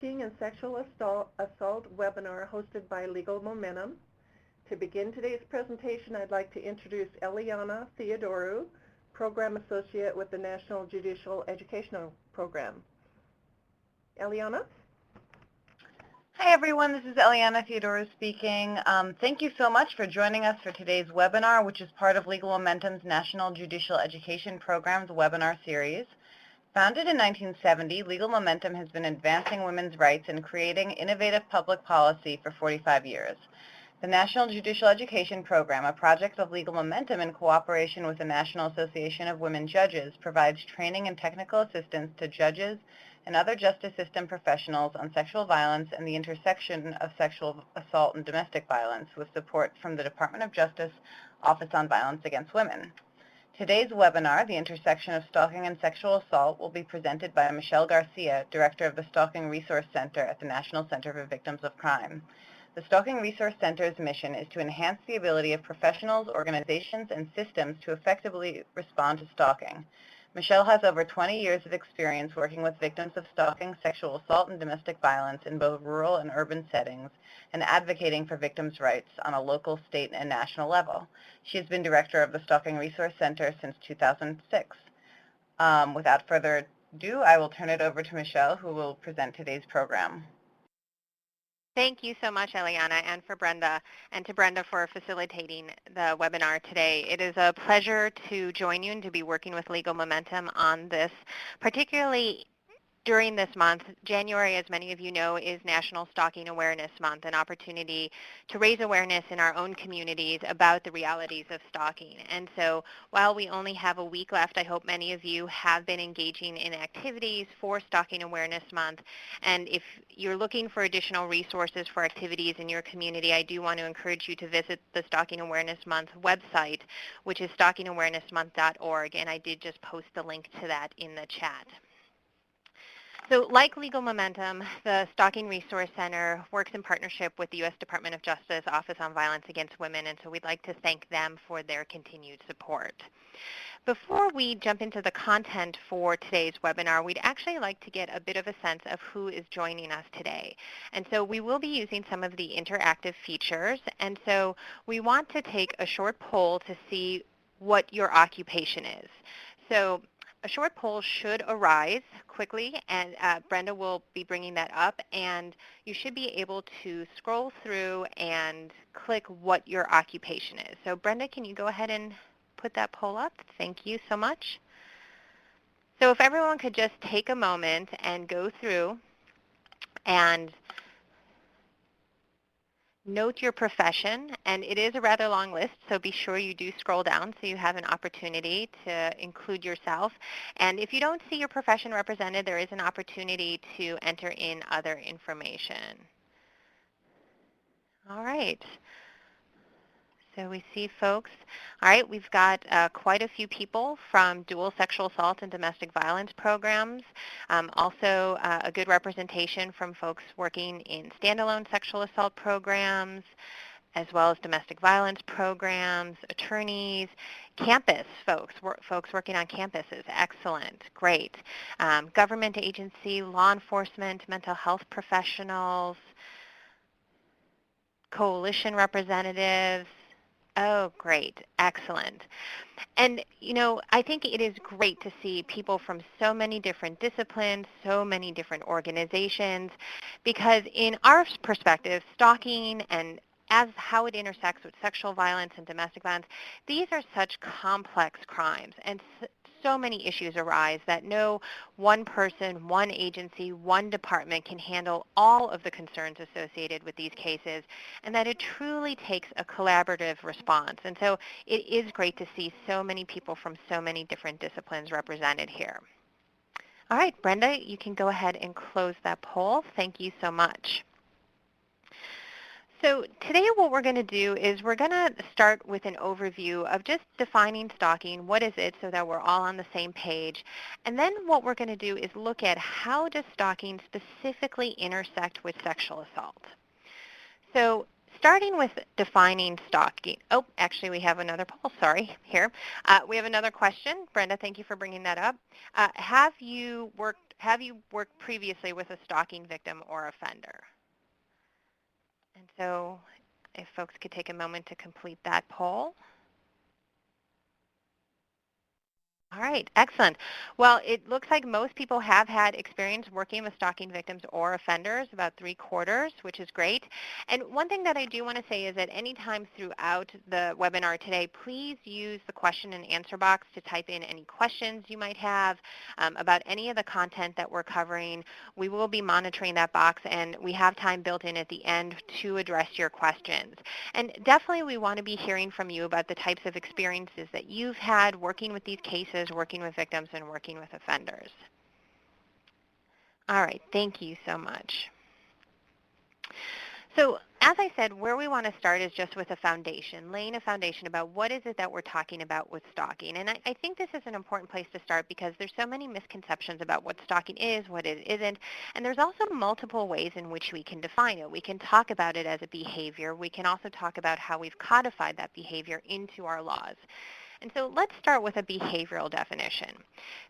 and Sexual Assault webinar hosted by Legal Momentum. To begin today's presentation, I'd like to introduce Eliana Theodorou, Program Associate with the National Judicial Educational Program. Eliana? Hi everyone, this is Eliana Theodorou speaking. Thank you so much for joining us for today's webinar, which is part of Legal Momentum's National Judicial Education Program's webinar series. Founded in 1970, Legal Momentum has been advancing women's rights and creating innovative public policy for 45 years. The National Judicial Education Program, a project of Legal Momentum in cooperation with the National Association of Women Judges, provides training and technical assistance to judges and other justice system professionals on sexual violence and the intersection of sexual assault and domestic violence, with support from the Department of Justice Office on Violence Against Women. Today's webinar, The Intersection of Stalking and Sexual Assault, will be presented by Michelle Garcia, Director of the Stalking Resource Center at the National Center for Victims of Crime. The Stalking Resource Center's mission is to enhance the ability of professionals, organizations, and systems to effectively respond to stalking. Michelle has over 20 years of experience working with victims of stalking, sexual assault, and domestic violence in both rural and urban settings, and advocating for victims' rights on a local, state, and national level. She has been director of the Stalking Resource Center since 2006. Without further ado, I will turn it over to Michelle, who will present today's program. Thank you so much, Eliana, and to Brenda for facilitating the webinar today. It is a pleasure to join you and to be working with Legal Momentum on this, particularly during this month. January, as many of you know, is National Stalking Awareness Month, an opportunity to raise awareness in our own communities about the realities of stalking. And so while we only have a week left, I hope many of you have been engaging in activities for Stalking Awareness Month. And if you're looking for additional resources for activities in your community, I do want to encourage you to visit the Stalking Awareness Month website, which is stalkingawarenessmonth.org, and I did just post the link to that in the chat. So like Legal Momentum, the Stalking Resource Center works in partnership with the U.S. Department of Justice Office on Violence Against Women, and so we'd like to thank them for their continued support. Before we jump into the content for today's webinar, we'd actually like to get a bit of a sense of who is joining us today. And so we will be using some of the interactive features, and so we want to take a short poll to see what your occupation is. So a short poll should arise quickly, and Brenda will be bringing that up, and you should be able to scroll through and click what your occupation is. So Brenda, can you go ahead and put that poll up? Thank you so much. So if everyone could just take a moment and go through and note your profession, and it is a rather long list, so be sure you do scroll down so you have an opportunity to include yourself. And if you don't see your profession represented, there is an opportunity to enter in other information. All right. So we see folks. All right, we've got quite a few people from dual sexual assault and domestic violence programs. Also a good representation from folks working in standalone sexual assault programs, as well as domestic violence programs, attorneys, campus folks, folks working on campuses. Excellent, great. Government agency, law enforcement, mental health professionals, coalition representatives. Oh, great. Excellent. And, you know, I think it is great to see people from so many different disciplines, so many different organizations, because in our perspective, stalking and as how it intersects with sexual violence and domestic violence, these are such complex crimes, and so many issues arise that no one person, one agency, one department can handle all of the concerns associated with these cases, and that it truly takes a collaborative response. And so it is great to see so many people from so many different disciplines represented here. All right, Brenda, you can go ahead and close that poll. Thank you so much. So today what we're going to do is we're going to start with an overview of just defining stalking, what is it, so that we're all on the same page. And then what we're going to do is look at how does stalking specifically intersect with sexual assault. So starting with defining stalking. Oh, actually we have another poll, sorry, here. We have another question. Brenda, thank you for bringing that up. have you worked previously with a stalking victim or offender? And so if folks could take a moment to complete that poll. All right, excellent. Well, it looks like most people have had experience working with stalking victims or offenders, about 3/4, which is great. And one thing that I do want to say is that any time throughout the webinar today, please use the question and answer box to type in any questions you might have about any of the content that we're covering. We will be monitoring that box, and we have time built in at the end to address your questions. And definitely we want to be hearing from you about the types of experiences that you've had working with these cases, working with victims, and working with offenders. All right, thank you so much. So as I said, where we want to start is just with a foundation, laying a foundation about what is it that we're talking about with stalking. And I think this is an important place to start because there's so many misconceptions about what stalking is, what it isn't, and there's also multiple ways in which we can define it. We can talk about it as a behavior. We can also talk about how we've codified that behavior into our laws. And so let's start with a behavioral definition.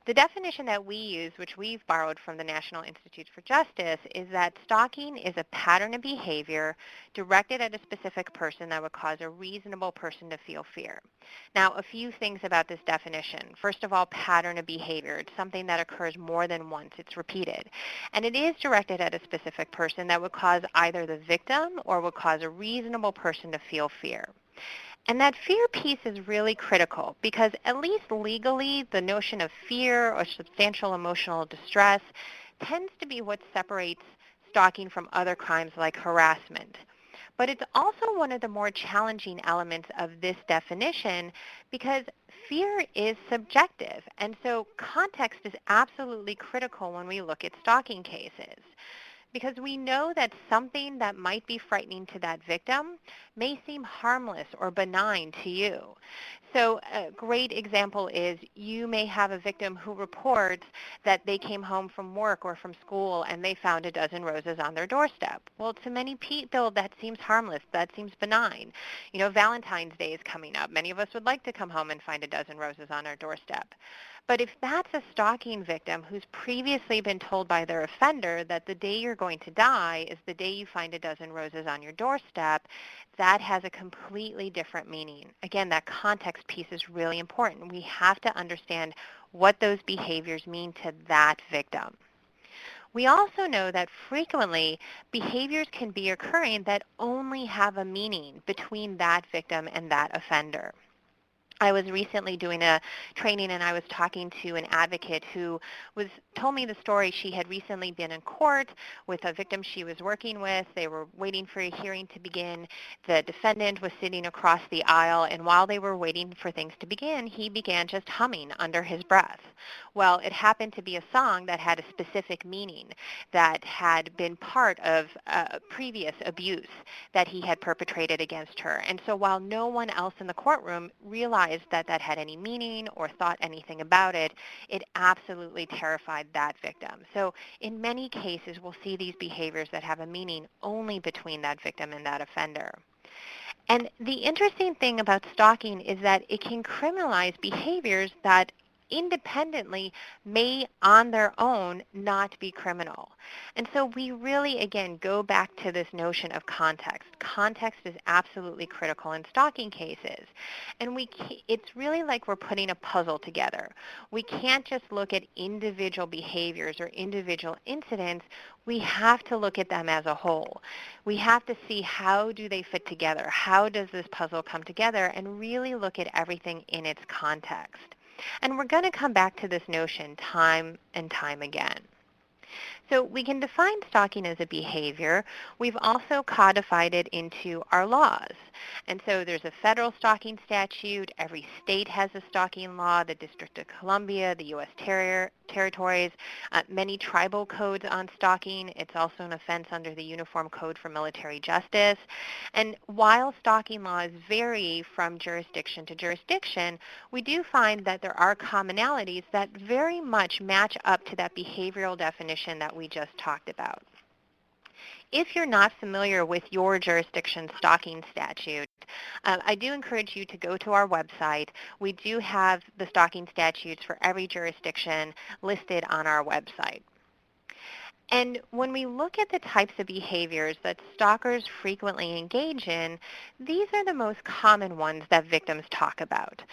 The definition that we use, which we've borrowed from the National Institutes for Justice, is that stalking is a pattern of behavior directed at a specific person that would cause a reasonable person to feel fear. Now, a few things about this definition. First of all, pattern of behavior. It's something that occurs more than once. It's repeated. And it is directed at a specific person that would cause either the victim or would cause a reasonable person to feel fear. And that fear piece is really critical because at least legally, the notion of fear or substantial emotional distress tends to be what separates stalking from other crimes like harassment. But it's also one of the more challenging elements of this definition because fear is subjective. And so context is absolutely critical when we look at stalking cases. Because we know that something that might be frightening to that victim may seem harmless or benign to you. So a great example is you may have a victim who reports that they came home from work or from school and they found a dozen roses on their doorstep. Well, to many people, that seems harmless. That seems benign. You know, Valentine's Day is coming up. Many of us would like to come home and find a dozen roses on our doorstep. But if that's a stalking victim who's previously been told by their offender that the day you're going to die is the day you find a dozen roses on your doorstep, that has a completely different meaning. Again, that context piece is really important. We have to understand what those behaviors mean to that victim. We also know that frequently behaviors can be occurring that only have a meaning between that victim and that offender. I was recently doing a training and I was talking to an advocate who told me the story. She had recently been in court with a victim she was working with. They were waiting for a hearing to begin. The defendant was sitting across the aisle, and while they were waiting for things to begin, he began just humming under his breath. Well, it happened to be a song that had a specific meaning that had been part of previous abuse that he had perpetrated against her. And so while no one else in the courtroom realized that that had any meaning or thought anything about it, it absolutely terrified that victim. So in many cases, we'll see these behaviors that have a meaning only between that victim and that offender. And the interesting thing about stalking is that it can criminalize behaviors that independently may on their own not be criminal. And so we really, again, go back to this notion of context. Context is absolutely critical in stalking cases. And it's really like we're putting a puzzle together. We can't just look at individual behaviors or individual incidents. We have to look at them as a whole. We have to see how do they fit together? How does this puzzle come together? And really look at everything in its context. And we're going to come back to this notion time and time again. So we can define stalking as a behavior. We've also codified it into our laws. And so there's a federal stalking statute. Every state has a stalking law, the District of Columbia, the U.S. territories, many tribal codes on stalking. It's also an offense under the Uniform Code for Military Justice. And while stalking laws vary from jurisdiction to jurisdiction, we do find that there are commonalities that very much match up to that behavioral definition that we just talked about. If you're not familiar with your jurisdiction's stalking statute, I do encourage you to go to our website. We do have the stalking statutes for every jurisdiction listed on our website. And when we look at the types of behaviors that stalkers frequently engage in, these are the most common ones that victims talk about.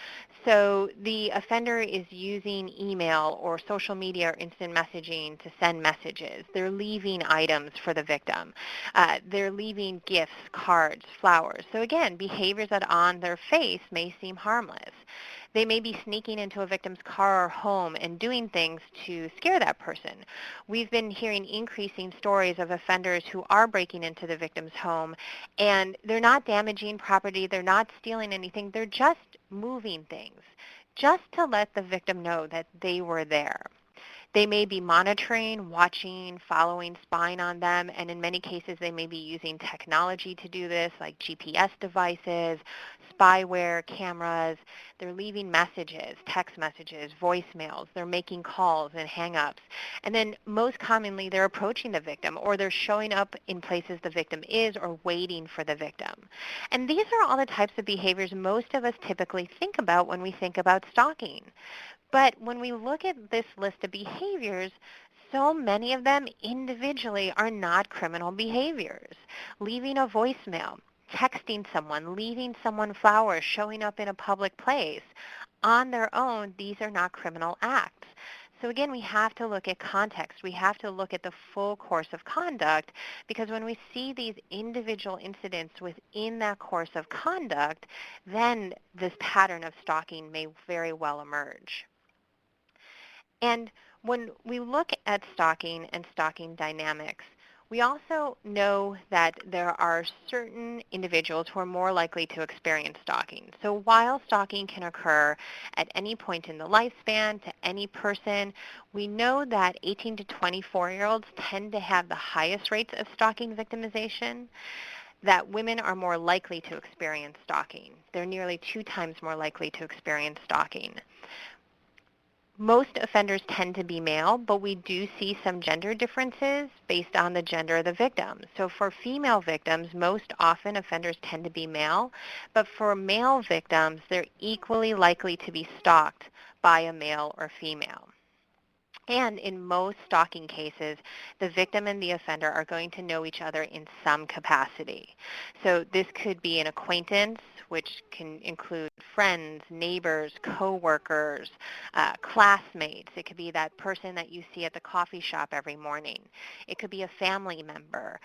So the offender is using email or social media or instant messaging to send messages. They're leaving items for the victim. They're leaving gifts, cards, flowers. So again, behaviors that on their face may seem harmless. They may be sneaking into a victim's car or home and doing things to scare that person. We've been hearing increasing stories of offenders who are breaking into the victim's home, and they're not damaging property, they're not stealing anything, they're just moving things, just to let the victim know that they were there. They may be monitoring, watching, following, spying on them, and in many cases they may be using technology to do this, like GPS devices, spyware, cameras. They're leaving messages, text messages, voicemails. They're making calls and hang-ups. And then most commonly they're approaching the victim, or they're showing up in places the victim is or waiting for the victim. And these are all the types of behaviors most of us typically think about when we think about stalking. But when we look at this list of behaviors, so many of them individually are not criminal behaviors. Leaving a voicemail, texting someone, leaving someone flowers, showing up in a public place, on their own, these are not criminal acts. So again, we have to look at context. We have to look at the full course of conduct, because when we see these individual incidents within that course of conduct, then this pattern of stalking may very well emerge. And when we look at stalking and stalking dynamics, we also know that there are certain individuals who are more likely to experience stalking. So while stalking can occur at any point in the lifespan to any person, we know that 18 to 24-year-olds tend to have the highest rates of stalking victimization, that women are more likely to experience stalking. They're nearly 2 times more likely to experience stalking. Most offenders tend to be male, but we do see some gender differences based on the gender of the victim. So for female victims, most often offenders tend to be male, but for male victims, they're equally likely to be stalked by a male or female. And in most stalking cases, the victim and the offender are going to know each other in some capacity. So this could be an acquaintance, which can include friends, neighbors, coworkers, classmates. It could be that person that you see at the coffee shop every morning. It could be a family member.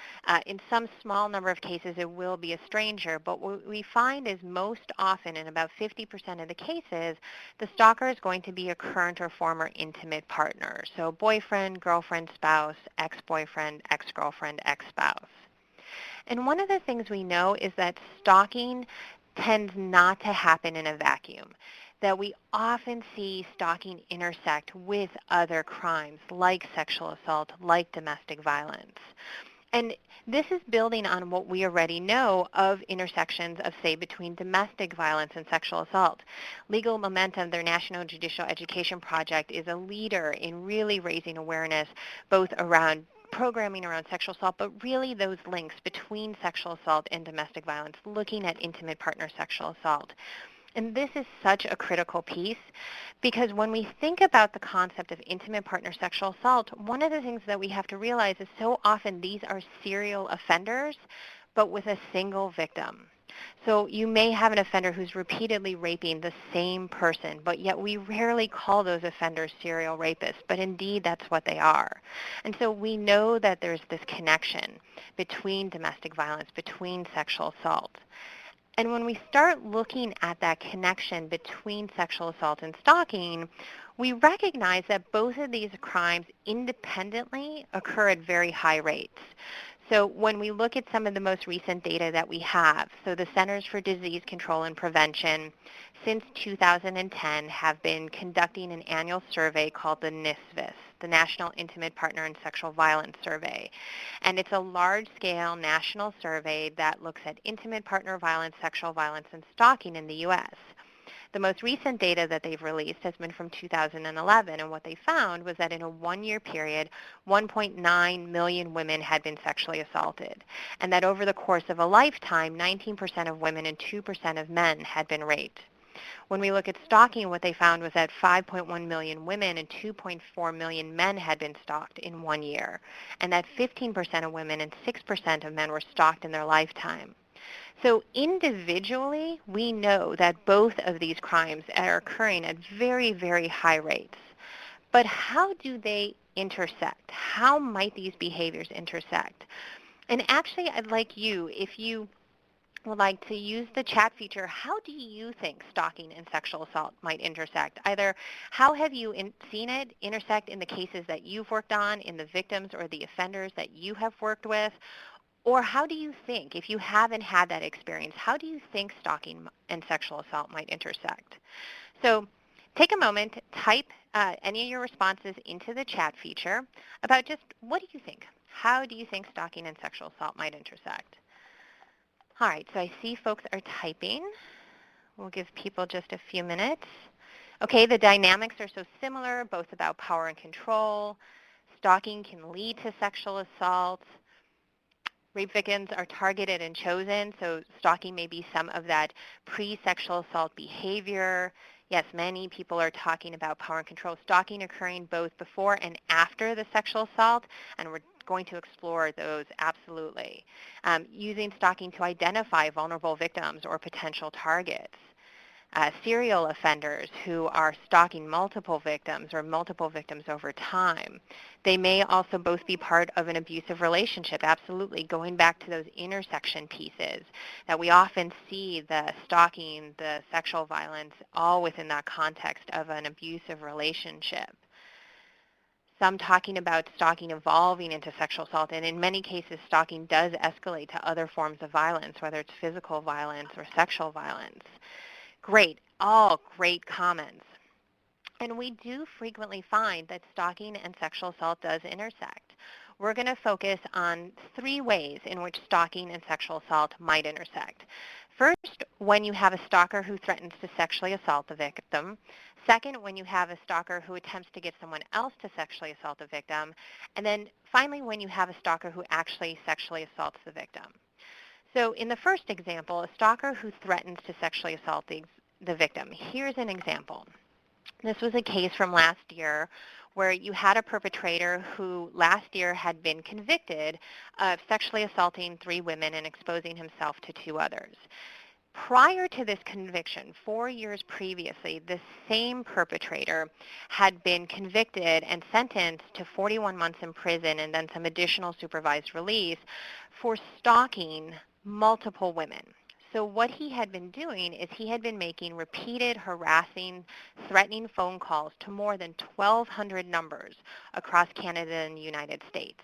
In some small number of cases, it will be a stranger, but what we find is most often, in about 50% of the cases, the stalker is going to be a current or former intimate partner. So boyfriend, girlfriend, spouse, ex-boyfriend, ex-girlfriend, ex-spouse. And one of the things we know is that stalking tends not to happen in a vacuum, that we often see stalking intersect with other crimes like sexual assault, like domestic violence. And this is building on what we already know of intersections of, say, between domestic violence and sexual assault. Legal Momentum, their National Judicial Education Project, is a leader in really raising awareness both around programming around sexual assault, but really those links between sexual assault and domestic violence, looking at intimate partner sexual assault. And this is such a critical piece, because when we think about the concept of intimate partner sexual assault, one of the things that we have to realize is so often these are serial offenders, but with a single victim. So you may have an offender who's repeatedly raping the same person, but yet we rarely call those offenders serial rapists, but indeed that's what they are. And so we know that there's this connection between domestic violence, between sexual assault. And when we start looking at that connection between sexual assault and stalking, we recognize that both of these crimes independently occur at very high rates. So when we look at some of the most recent data that we have, so the Centers for Disease Control and Prevention since 2010 have been conducting an annual survey called the NISVIS, the National Intimate Partner and Sexual Violence Survey. And it's a large-scale national survey that looks at intimate partner violence, sexual violence, and stalking in the U.S. The most recent data that they've released has been from 2011, and what they found was that in a one-year period, 1.9 million women had been sexually assaulted, and that over the course of a lifetime, 19% of women and 2% of men had been raped. When we look at stalking, what they found was that 5.1 million women and 2.4 million men had been stalked in 1 year, and that 15% of women and 6% of men were stalked in their lifetime. So individually, we know that both of these crimes are occurring at very, very high rates. But how do they intersect? How might these behaviors intersect? And actually, I'd like you, if you would like to use the chat feature, how do you think stalking and sexual assault might intersect? Either how have you seen it intersect in the cases that you've worked on, in the victims or the offenders that you have worked with, or how do you think, if you haven't had that experience, how do you think stalking and sexual assault might intersect? So take a moment, type any of your responses into the chat feature about just what do you think? How do you think stalking and sexual assault might intersect? All right, so I see folks are typing. We'll give people just a few minutes. Okay, the dynamics are so similar, both about power and control. Stalking can lead to sexual assault. Rape victims are targeted and chosen, so stalking may be some of that pre-sexual assault behavior. Yes, many people are talking about power and control. Stalking occurring both before and after the sexual assault, and we're going to explore those absolutely. Using stalking to identify vulnerable victims or potential targets. Serial offenders who are stalking multiple victims or multiple victims over time. They may also both be part of an abusive relationship, absolutely, going back to those intersection pieces that we often see the stalking, the sexual violence, all within that context of an abusive relationship. Some talking about stalking evolving into sexual assault, and in many cases stalking does escalate to other forms of violence, whether it's physical violence or sexual violence. Great, all great comments. And we do frequently find that stalking and sexual assault does intersect. We're going to focus on 3 ways in which stalking and sexual assault might intersect. First, when you have a stalker who threatens to sexually assault the victim. Second, when you have a stalker who attempts to get someone else to sexually assault the victim. And then finally, when you have a stalker who actually sexually assaults the victim. So in the first example, a stalker who threatens to sexually assault the victim. Here's an example. This was a case from last year where you had a perpetrator who last year had been convicted of sexually assaulting 3 women and exposing himself to 2 others. Prior to this conviction, 4 years previously, the same perpetrator had been convicted and sentenced to 41 months in prison and then some additional supervised release for stalking multiple women. So what he had been doing is he had been making repeated, harassing, threatening phone calls to more than 1,200 numbers across Canada and the United States.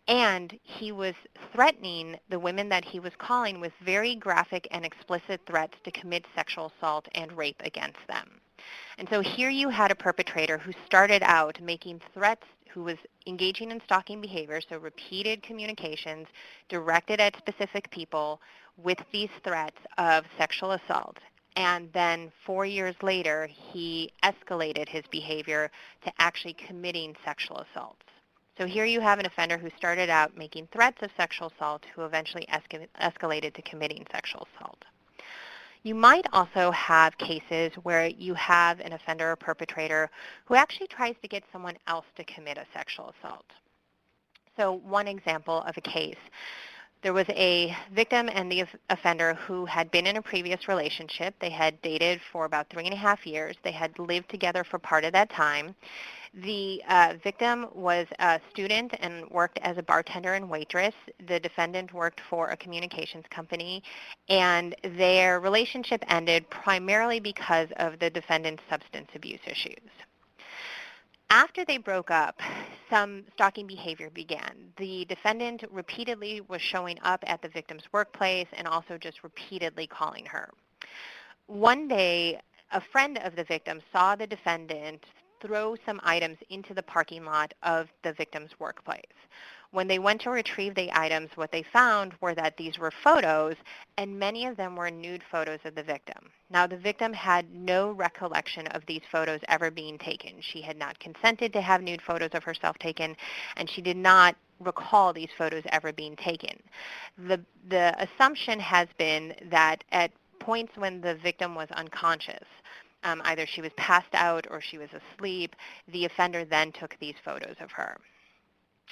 And he was threatening the women that he was calling with very graphic and explicit threats to commit sexual assault and rape against them. And so here you had a perpetrator who started out making threats, who was engaging in stalking behavior, so repeated communications directed at specific people with these threats of sexual assault. And then 4 years later, he escalated his behavior to actually committing sexual assaults. So here you have an offender who started out making threats of sexual assault who eventually escalated to committing sexual assault. You might also have cases where you have an offender or perpetrator who actually tries to get someone else to commit a sexual assault. So one example of a case, there was a victim and the offender who had been in a previous relationship. They had dated for about 3.5 years. They had lived together for part of that time. The victim was a student and worked as a bartender and waitress. The defendant worked for a communications company, and their relationship ended primarily because of the defendant's substance abuse issues. After they broke up, some stalking behavior began. The defendant repeatedly was showing up at the victim's workplace and also just repeatedly calling her. One day, a friend of the victim saw the defendant throw some items into the parking lot of the victim's workplace. When they went to retrieve the items, what they found were that these were photos, and many of them were nude photos of the victim. Now, the victim had no recollection of these photos ever being taken. She had not consented to have nude photos of herself taken, and she did not recall these photos ever being taken. The assumption has been that at points when the victim was unconscious. Either she was passed out or she was asleep. The offender then took these photos of her.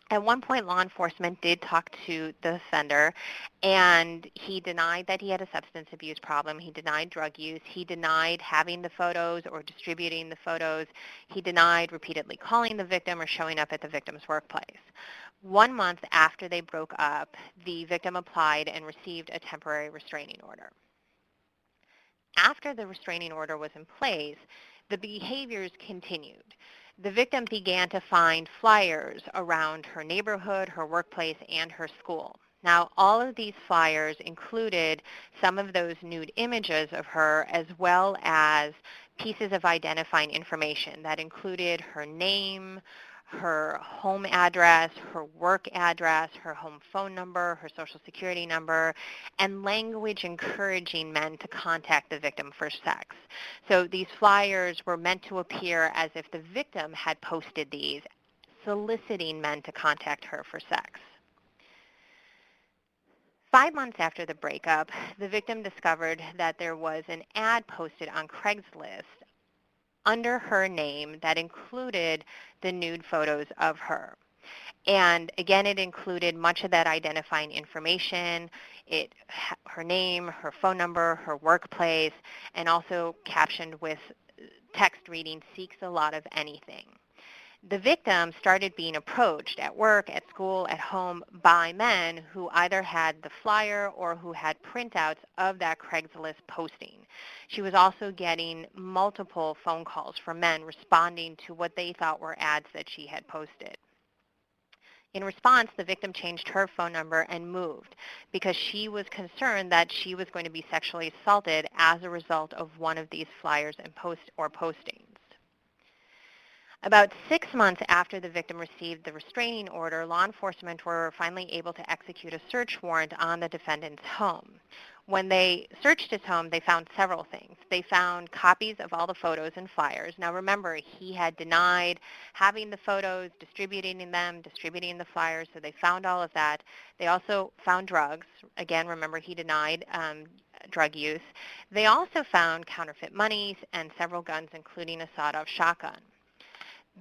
At one point, law enforcement did talk to the offender, and he denied that he had a substance abuse problem. He denied drug use. He denied having the photos or distributing the photos. He denied repeatedly calling the victim or showing up at the victim's workplace. 1 month after they broke up, the victim applied and received a temporary restraining order. After the restraining order was in place, the behaviors continued. The victim began to find flyers around her neighborhood, her workplace, and her school. Now, all of these flyers included some of those nude images of her, as well as pieces of identifying information that included her name, her home address, her work address, her home phone number, her social security number, and language encouraging men to contact the victim for sex. So these flyers were meant to appear as if the victim had posted these, soliciting men to contact her for sex. 5 months after the breakup, the victim discovered that there was an ad posted on Craigslist under her name that included the nude photos of her. And again, it included much of that identifying information, her name, her phone number, her workplace, and also captioned with text reading, "Seeks a lot of anything." The victim started being approached at work, at school, at home by men who either had the flyer or who had printouts of that Craigslist posting. She was also getting multiple phone calls from men responding to what they thought were ads that she had posted. In response, the victim changed her phone number and moved because she was concerned that she was going to be sexually assaulted as a result of one of these flyers and postings. About 6 months after the victim received the restraining order, law enforcement were finally able to execute a search warrant on the defendant's home. When they searched his home, they found several things. They found copies of all the photos and flyers. Now remember, he had denied having the photos, distributing the flyers, so they found all of that. They also found drugs. Again, remember, he denied drug use. They also found counterfeit monies and several guns, including a sawed-off shotgun.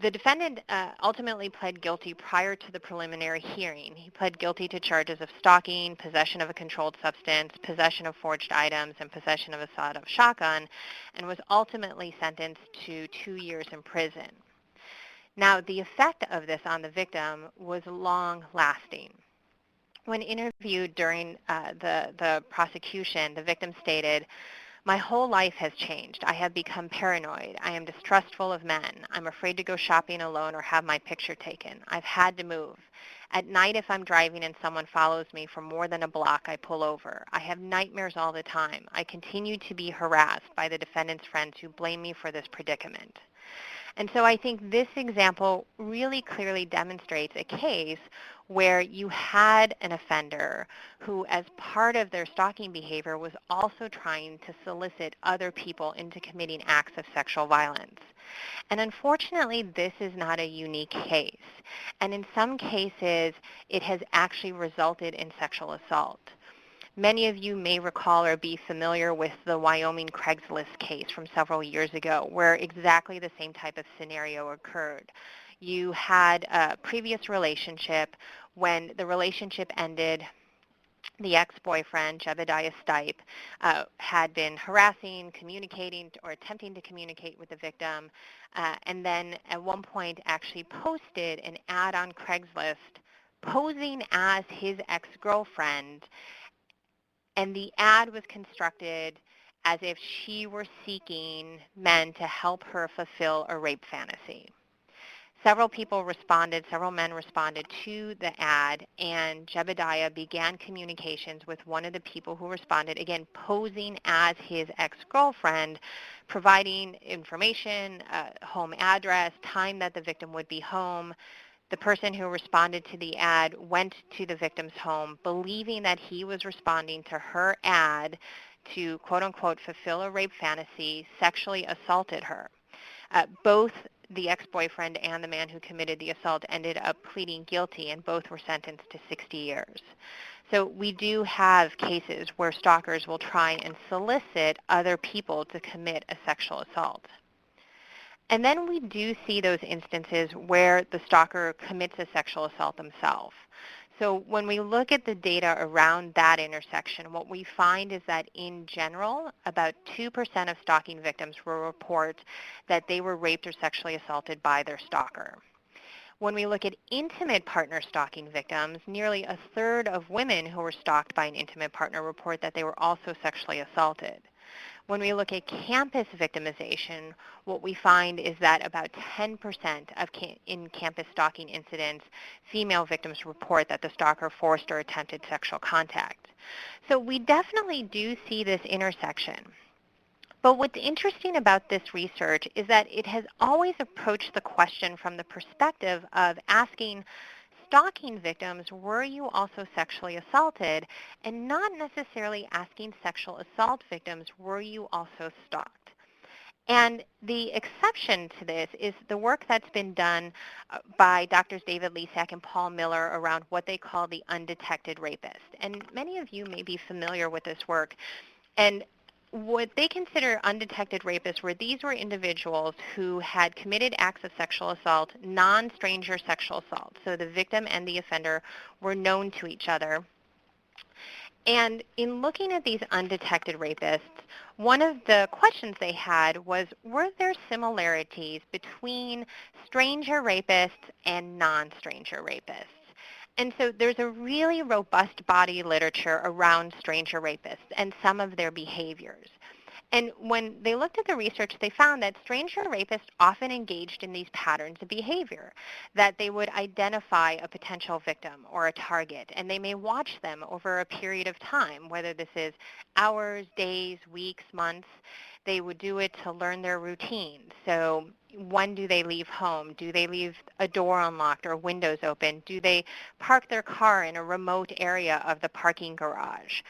The defendant ultimately pled guilty prior to the preliminary hearing. He pled guilty to charges of stalking, possession of a controlled substance, possession of forged items, and possession of a sawed-off shotgun, and was ultimately sentenced to 2 years in prison. Now, the effect of this on the victim was long-lasting. When interviewed during the prosecution, the victim stated, "My whole life has changed. I have become paranoid. I am distrustful of men. I'm afraid to go shopping alone or have my picture taken. I've had to move. At night, if I'm driving and someone follows me for more than a block, I pull over. I have nightmares all the time. I continue to be harassed by the defendant's friends who blame me for this predicament." And so I think this example really clearly demonstrates a case where you had an offender who, as part of their stalking behavior, was also trying to solicit other people into committing acts of sexual violence. And unfortunately, this is not a unique case. And in some cases, it has actually resulted in sexual assault. Many of you may recall or be familiar with the Wyoming Craigslist case from several years ago, where exactly the same type of scenario occurred. You had a previous relationship. When the relationship ended, the ex-boyfriend, Jebediah Stipe, had been harassing, communicating, or attempting to communicate with the victim, and then at one point actually posted an ad on Craigslist posing as his ex-girlfriend, and the ad was constructed as if she were seeking men to help her fulfill a rape fantasy. Several men responded to the ad, and Jebediah began communications with one of the people who responded, again, posing as his ex-girlfriend, providing information, home address, time that the victim would be home. The person who responded to the ad went to the victim's home, believing that he was responding to her ad to, quote-unquote, fulfill a rape fantasy, sexually assaulted her. Both the ex-boyfriend and the man who committed the assault ended up pleading guilty, and both were sentenced to 60 years. So we do have cases where stalkers will try and solicit other people to commit a sexual assault. And then we do see those instances where the stalker commits a sexual assault themselves. So when we look at the data around that intersection, what we find is that in general, about 2% of stalking victims will report that they were raped or sexually assaulted by their stalker. When we look at intimate partner stalking victims, nearly a third of women who were stalked by an intimate partner report that they were also sexually assaulted. When we look at campus victimization, what we find is that about 10% of in campus stalking incidents, female victims report that the stalker forced or attempted sexual contact. So we definitely do see this intersection. But what's interesting about this research is that it has always approached the question from the perspective of asking stalking victims, were you also sexually assaulted, and not necessarily asking sexual assault victims, were you also stalked? And the exception to this is the work that's been done by Drs. David Lisak and Paul Miller around what they call the undetected rapist. And many of you may be familiar with this work. And what they consider undetected rapists these were individuals who had committed acts of sexual assault, non-stranger sexual assault. So the victim and the offender were known to each other. And in looking at these undetected rapists, one of the questions they had was, were there similarities between stranger rapists and non-stranger rapists? And so there's a really robust body of literature around stranger rapists and some of their behaviors. And when they looked at the research, they found that stranger rapists often engaged in these patterns of behavior, that they would identify a potential victim or a target, and they may watch them over a period of time, whether this is hours, days, weeks, months. They would do it to learn their routine. So when do they leave home? Do they leave a door unlocked or windows open? Do they park their car in a remote area of the parking garage?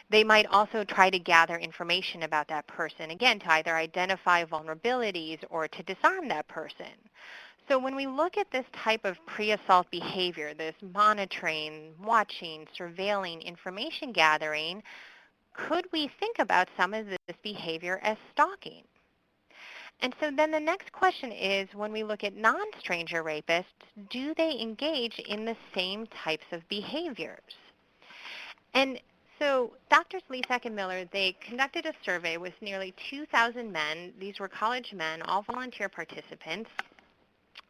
They might also try to gather information about that person, again, to either identify vulnerabilities or to disarm that person. So when we look at this type of pre-assault behavior, this monitoring, watching, surveilling, information gathering, could we think about some of this behavior as stalking? And so then the next question is, when we look at non-stranger rapists, do they engage in the same types of behaviors? And so Drs. Lisak and Miller, they conducted a survey with nearly 2,000 men. These were college men, all volunteer participants.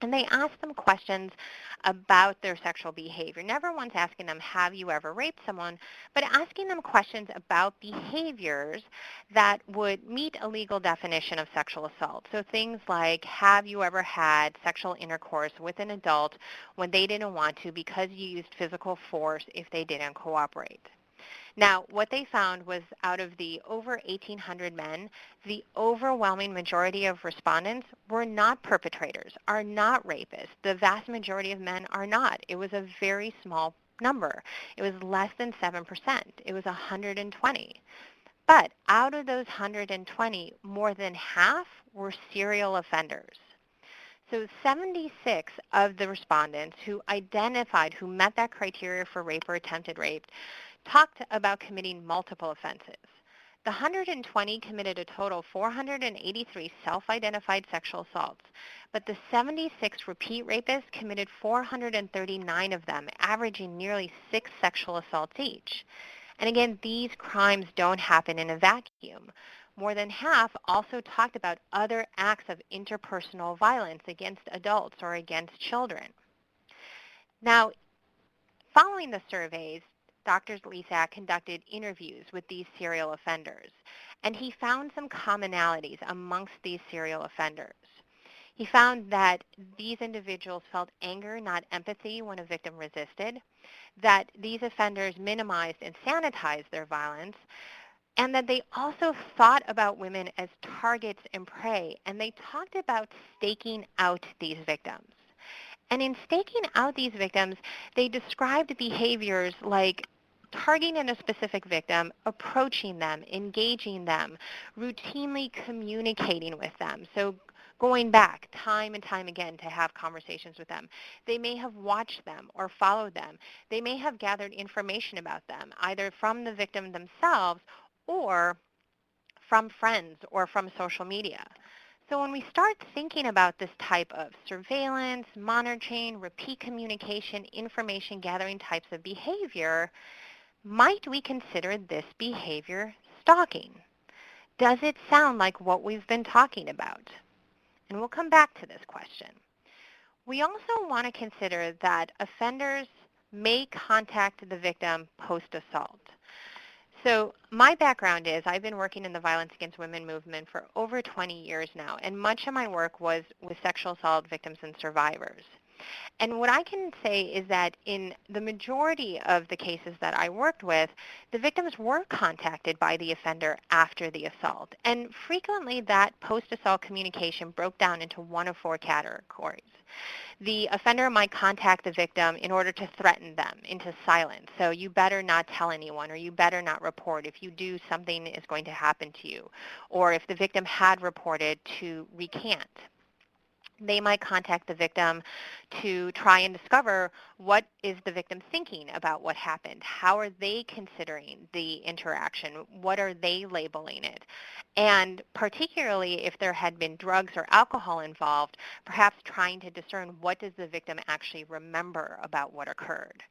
And they asked them questions about their sexual behavior, never once asking them, have you ever raped someone, but asking them questions about behaviors that would meet a legal definition of sexual assault. So things like, have you ever had sexual intercourse with an adult when they didn't want to because you used physical force if they didn't cooperate? Now, what they found was out of the over 1,800 men, the overwhelming majority of respondents were not perpetrators, are not rapists. The vast majority of men are not. It was a very small number. It was less than 7%. It was 120. But out of those 120, more than half were serial offenders. So 76 of the respondents who identified, who met that criteria for rape or attempted rape, talked about committing multiple offenses. The 120 committed a total of 483 self-identified sexual assaults, but the 76 repeat rapists committed 439 of them, averaging nearly 6 sexual assaults each. And again, these crimes don't happen in a vacuum. More than half also talked about other acts of interpersonal violence against adults or against children. Now, following the surveys, Dr. Lisak conducted interviews with these serial offenders, and he found some commonalities amongst these serial offenders. He found that these individuals felt anger, not empathy, when a victim resisted, that these offenders minimized and sanitized their violence, and that they also thought about women as targets and prey, and they talked about staking out these victims. And in staking out these victims, they described behaviors like targeting a specific victim, approaching them, engaging them, routinely communicating with them. So going back time and time again to have conversations with them. They may have watched them or followed them. They may have gathered information about them, either from the victim themselves or from friends or from social media. So when we start thinking about this type of surveillance, monitoring, repeat communication, information gathering types of behavior, might we consider this behavior stalking? Does it sound like what we've been talking about? And we'll come back to this question. We also want to consider that offenders may contact the victim post-assault. So my background is I've been working in the violence against women movement for over 20 years now, and much of my work was with sexual assault victims and survivors. And what I can say is that in the majority of the cases that I worked with, the victims were contacted by the offender after the assault. And frequently that post-assault communication broke down into one of four categories. The offender might contact the victim in order to threaten them into silence. So you better not tell anyone, or you better not report. If you do, something is going to happen to you. Or if the victim had reported, to recant. They might contact the victim to try and discover what is the victim thinking about what happened. How are they considering the interaction? What are they labeling it? And particularly if there had been drugs or alcohol involved, perhaps trying to discern what does the victim actually remember about what occurred.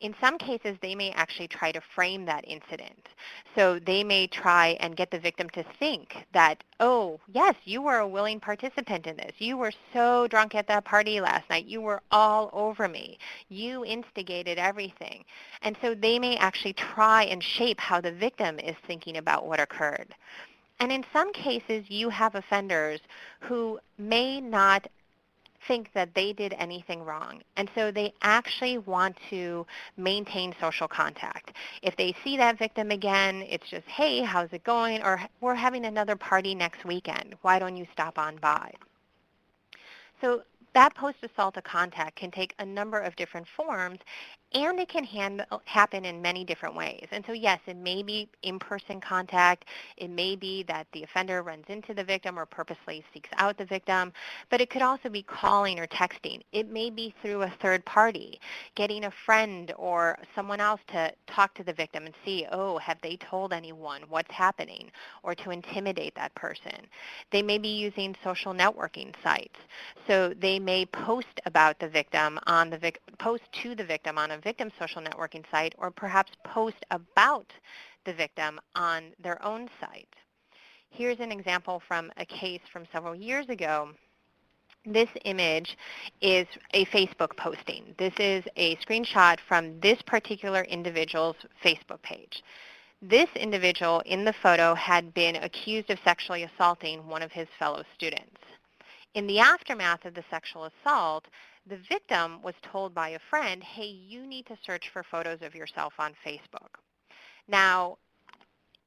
In some cases, they may actually try to frame that incident. So they may try and get the victim to think that, oh, yes, you were a willing participant in this. You were so drunk at that party last night. You were all over me. You instigated everything. And so they may actually try and shape how the victim is thinking about what occurred. And in some cases, you have offenders who may not think that they did anything wrong. And so they actually want to maintain social contact. If they see that victim again, it's just, hey, how's it going? Or we're having another party next weekend. Why don't you stop on by? So that post-assault contact can take a number of different forms, and it can happen in many different ways. And so yes, it may be in-person contact. It may be that the offender runs into the victim or purposely seeks out the victim, but it could also be calling or texting. It may be through a third party, getting a friend or someone else to talk to the victim and see, oh, have they told anyone what's happening, or to intimidate that person. They may be using social networking sites. So they may post about the victim on the post to the victim on a victim social networking site, or perhaps post about the victim on their own site. Here's an example from a case from several years ago. This image is a Facebook posting. This is a screenshot from this particular individual's Facebook page. This individual in the photo had been accused of sexually assaulting one of his fellow students. In the aftermath of the sexual assault, the victim was told by a friend, hey, you need to search for photos of yourself on Facebook. Now,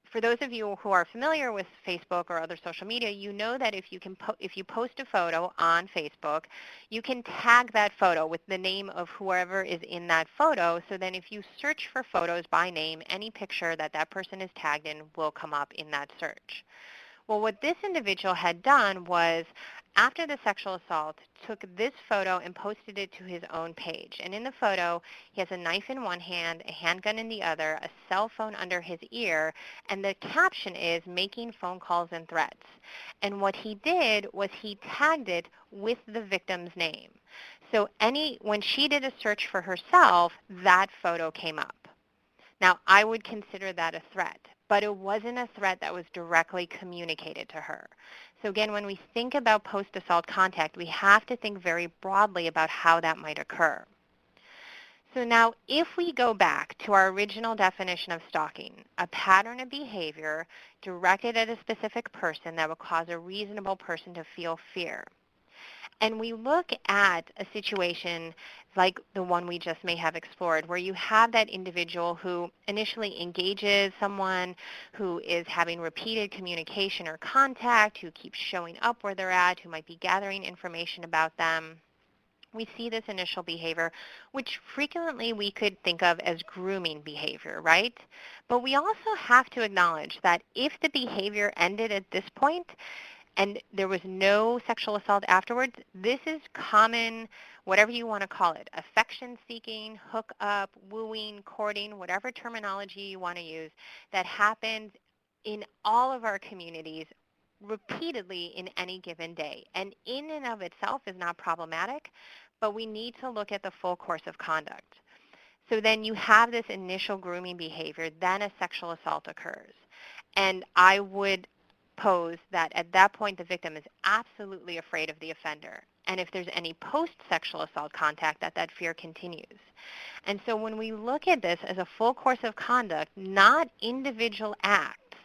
for those of you who are familiar with Facebook or other social media, you know that if you post a photo on Facebook, you can tag that photo with the name of whoever is in that photo. So then if you search for photos by name, any picture that that person is tagged in will come up in that search. Well, what this individual had done was, after the sexual assault, took this photo and posted it to his own page. And in the photo, he has a knife in one hand, a handgun in the other, a cell phone under his ear, and the caption is, making phone calls and threats. And what he did was he tagged it with the victim's name. So when she did a search for herself, that photo came up. Now, I would consider that a threat, but it wasn't a threat that was directly communicated to her. So again, when we think about post-assault contact, we have to think very broadly about how that might occur. So now, if we go back to our original definition of stalking, a pattern of behavior directed at a specific person that would cause a reasonable person to feel fear. And we look at a situation like the one we just may have explored, where you have that individual who initially engages someone, who is having repeated communication or contact, who keeps showing up where they're at, who might be gathering information about them. We see this initial behavior, which frequently we could think of as grooming behavior, right? But we also have to acknowledge that if the behavior ended at this point, and there was no sexual assault afterwards, this is common, whatever you want to call it, affection-seeking, hook-up, wooing, courting, whatever terminology you want to use, that happens in all of our communities repeatedly in any given day. And in and of itself is not problematic, but we need to look at the full course of conduct. So then you have this initial grooming behavior, then a sexual assault occurs. And I would pose that at that point the victim is absolutely afraid of the offender. And if there's any post-sexual assault contact, that fear continues. And so when we look at this as a full course of conduct, not individual acts,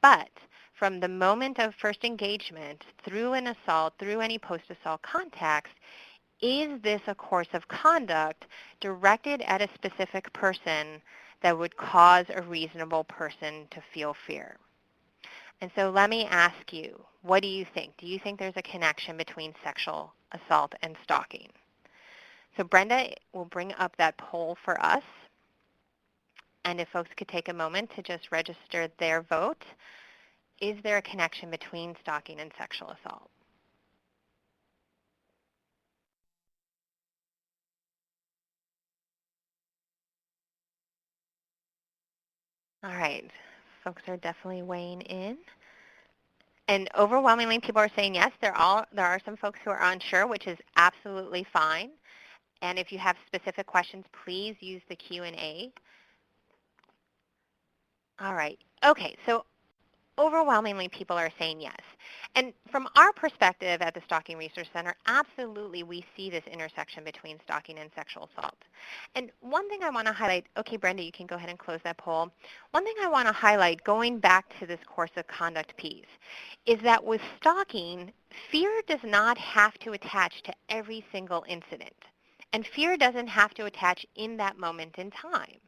but from the moment of first engagement through an assault, through any post-assault contacts, is this a course of conduct directed at a specific person that would cause a reasonable person to feel fear? And so let me ask you, what do you think? Do you think there's a connection between sexual assault and stalking? So Brenda will bring up that poll for us. And if folks could take a moment to just register their vote, is there a connection between stalking and sexual assault? All right, folks are definitely weighing in. And overwhelmingly, people are saying yes. There are some folks who are unsure, which is absolutely fine. And if you have specific questions, please use the Q&A. All right. Okay, so overwhelmingly, people are saying yes. And from our perspective at the Stalking Resource Center, absolutely we see this intersection between stalking and sexual assault. And one thing I want to highlight, okay, Brenda, you can go ahead and close that poll. One thing I want to highlight, going back to this course of conduct piece, is that with stalking, fear does not have to attach to every single incident. And fear doesn't have to attach in that moment in time.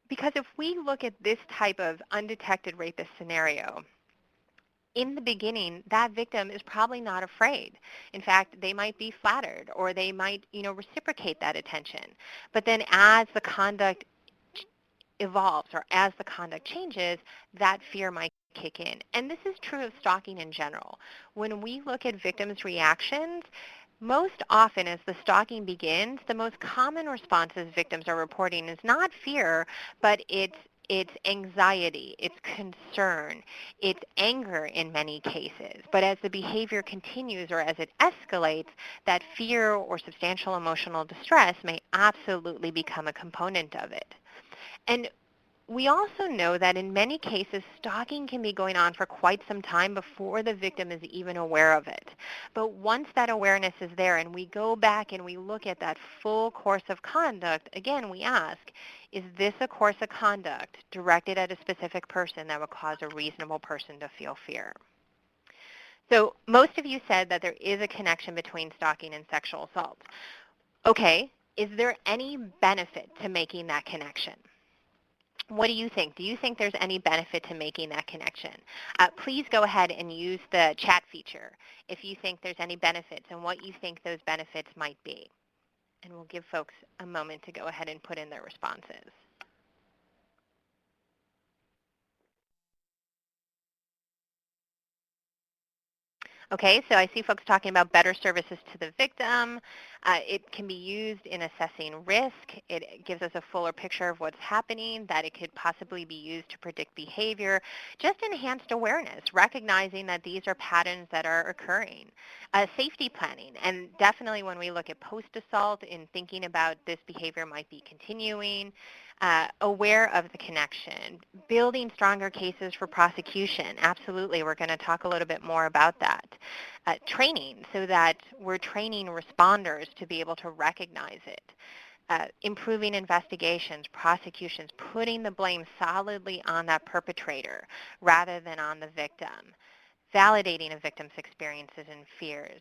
Because if we look at this type of undetected rapist scenario, in the beginning, that victim is probably not afraid. In fact, they might be flattered or they might, reciprocate that attention. But then as the conduct evolves or as the conduct changes, that fear might kick in. And this is true of stalking in general. When we look at victims' reactions, most often as the stalking begins, the most common responses victims are reporting is not fear, but it's anxiety, it's concern, it's anger in many cases. But as the behavior continues or as it escalates, that fear or substantial emotional distress may absolutely become a component of it. And we also know that in many cases, stalking can be going on for quite some time before the victim is even aware of it. But once that awareness is there and we go back and we look at that full course of conduct, again, we ask, is this a course of conduct directed at a specific person that would cause a reasonable person to feel fear? So most of you said that there is a connection between stalking and sexual assault. Okay, is there any benefit to making that connection? What do you think? Do you think there's any benefit to making that connection? Please go ahead and use the chat feature if you think there's any benefits and what you think those benefits might be. And we'll give folks a moment to go ahead and put in their responses. Okay, so I see folks talking about better services to the victim. It can be used in assessing risk. It gives us a fuller picture of what's happening, that it could possibly be used to predict behavior. Just enhanced awareness, recognizing that these are patterns that are occurring. Safety planning, and definitely when we look at post-assault in thinking about this behavior might be continuing. Aware of the connection, building stronger cases for prosecution. Absolutely, we're going to talk a little bit more about that. Training, so that we're training responders to be able to recognize it. Improving investigations, prosecutions, putting the blame solidly on that perpetrator rather than on the victim. Validating a victim's experiences and fears,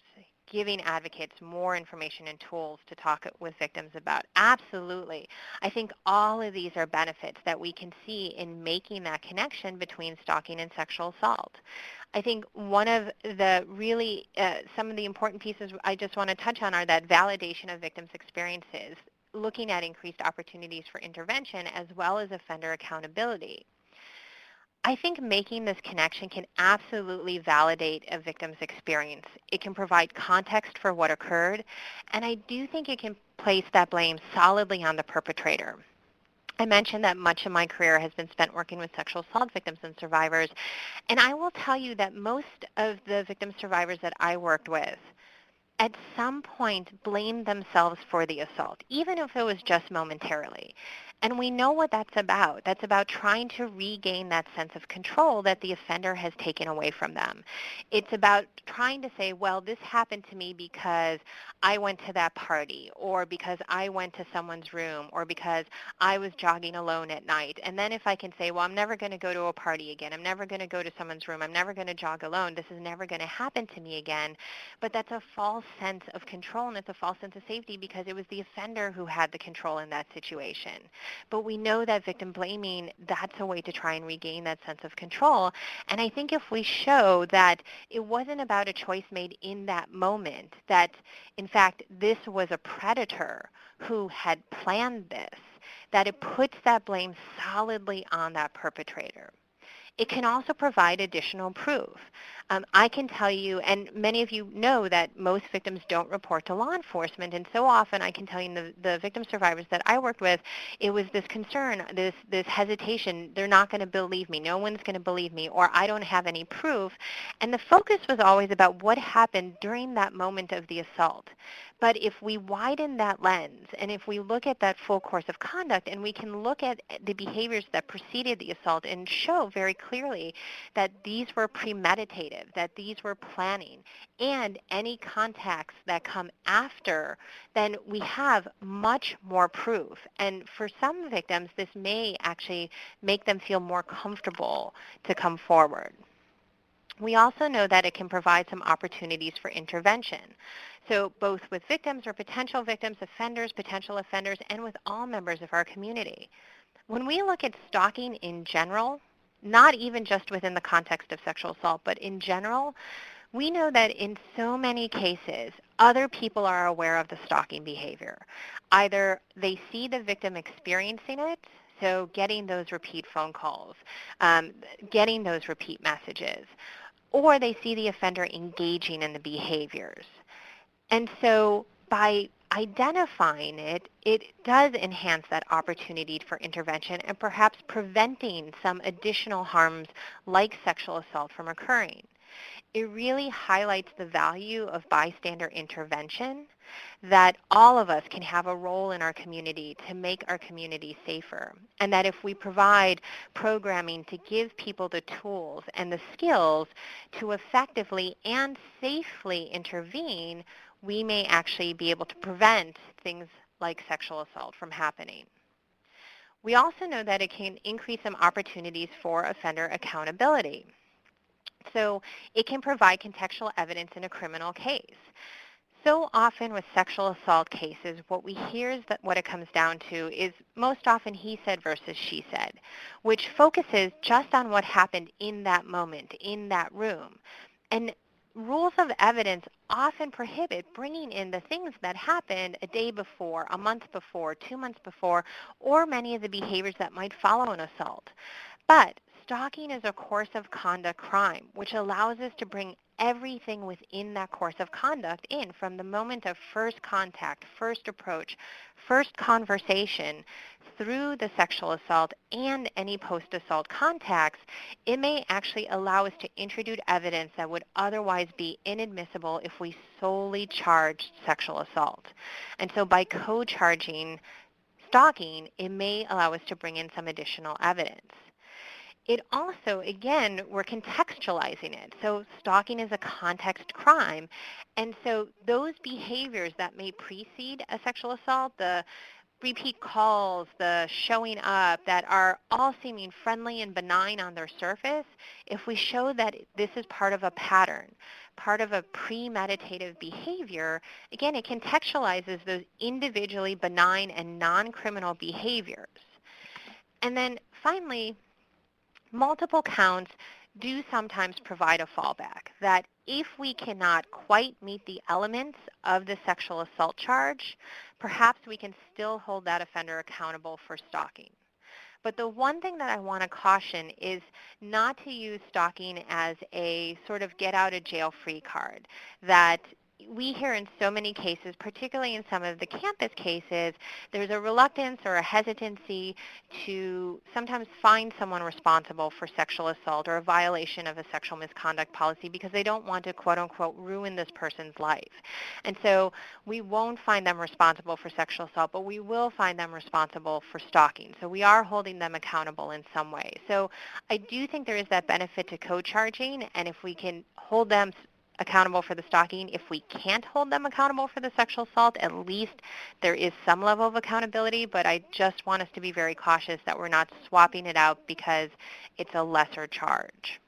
giving advocates more information and tools to talk with victims about. Absolutely. I think all of these are benefits that we can see in making that connection between stalking and sexual assault. I think one of the really, some of the important pieces I just want to touch on are that validation of victims' experiences, looking at increased opportunities for intervention as well as offender accountability. I think making this connection can absolutely validate a victim's experience. It can provide context for what occurred, and I do think it can place that blame solidly on the perpetrator. I mentioned that much of my career has been spent working with sexual assault victims and survivors, and I will tell you that most of the victim survivors that I worked with at some point blamed themselves for the assault, even if it was just momentarily. And we know what that's about. That's about trying to regain that sense of control that the offender has taken away from them. It's about trying to say, well, this happened to me because I went to that party, or because I went to someone's room, or because I was jogging alone at night. And then if I can say, well, I'm never going to go to a party again, I'm never going to go to someone's room, I'm never going to jog alone, this is never going to happen to me again, but that's a false sense of control, and it's a false sense of safety because it was the offender who had the control in that situation. But we know that victim blaming, that's a way to try and regain that sense of control. And I think if we show that it wasn't about a choice made in that moment, that in fact this was a predator who had planned this, that it puts that blame solidly on that perpetrator. It can also provide additional proof. I can tell you, and many of you know that most victims don't report to law enforcement, and so often I can tell you the victim survivors that I worked with, it was this concern, this hesitation, they're not going to believe me, no one's going to believe me, or I don't have any proof. And the focus was always about what happened during that moment of the assault. But if we widen that lens, and if we look at that full course of conduct, and we can look at the behaviors that preceded the assault and show very clearly that these were premeditative, that these were planning, and any contacts that come after, then we have much more proof. And for some victims, this may actually make them feel more comfortable to come forward. We also know that it can provide some opportunities for intervention. So both with victims or potential victims, offenders, potential offenders, and with all members of our community. When we look at stalking in general, not even just within the context of sexual assault, but in general, we know that in so many cases, other people are aware of the stalking behavior. Either they see the victim experiencing it, so getting those repeat phone calls, getting those repeat messages, or they see the offender engaging in the behaviors. And so by identifying it, it does enhance that opportunity for intervention and perhaps preventing some additional harms like sexual assault from occurring. It really highlights the value of bystander intervention, that all of us can have a role in our community to make our community safer, and that if we provide programming to give people the tools and the skills to effectively and safely intervene, we may actually be able to prevent things like sexual assault from happening. We also know that it can increase some opportunities for offender accountability. So it can provide contextual evidence in a criminal case. So often with sexual assault cases, what we hear is that what it comes down to is most often he said versus she said, which focuses just on what happened in that moment, in that room. And rules of evidence often prohibit bringing in the things that happened a day before, a month before, 2 months before, or many of the behaviors that might follow an assault. But stalking is a course of conduct crime, which allows us to bring everything within that course of conduct in, from the moment of first contact, first approach, first conversation, through the sexual assault and any post-assault contacts. It may actually allow us to introduce evidence that would otherwise be inadmissible if we solely charged sexual assault. And so by co-charging stalking, it may allow us to bring in some additional evidence. It also, again, we're contextualizing it. So stalking is a context crime. And so those behaviors that may precede a sexual assault, the repeat calls, the showing up, that are all seeming friendly and benign on their surface, if we show that this is part of a pattern, part of a premeditative behavior, again, it contextualizes those individually benign and non-criminal behaviors. And then finally, multiple counts do sometimes provide a fallback, that if we cannot quite meet the elements of the sexual assault charge, perhaps we can still hold that offender accountable for stalking. But the one thing that I want to caution is not to use stalking as a sort of get-out-of-jail-free card, that we hear in so many cases, particularly in some of the campus cases, there's a reluctance or a hesitancy to sometimes find someone responsible for sexual assault or a violation of a sexual misconduct policy because they don't want to, quote unquote, ruin this person's life. And so we won't find them responsible for sexual assault, but we will find them responsible for stalking. So we are holding them accountable in some way. So I do think there is that benefit to co-charging, and if we can hold them accountable for the stalking. If we can't hold them accountable for the sexual assault, at least there is some level of accountability, but I just want us to be very cautious that we're not swapping it out because it's a lesser charge.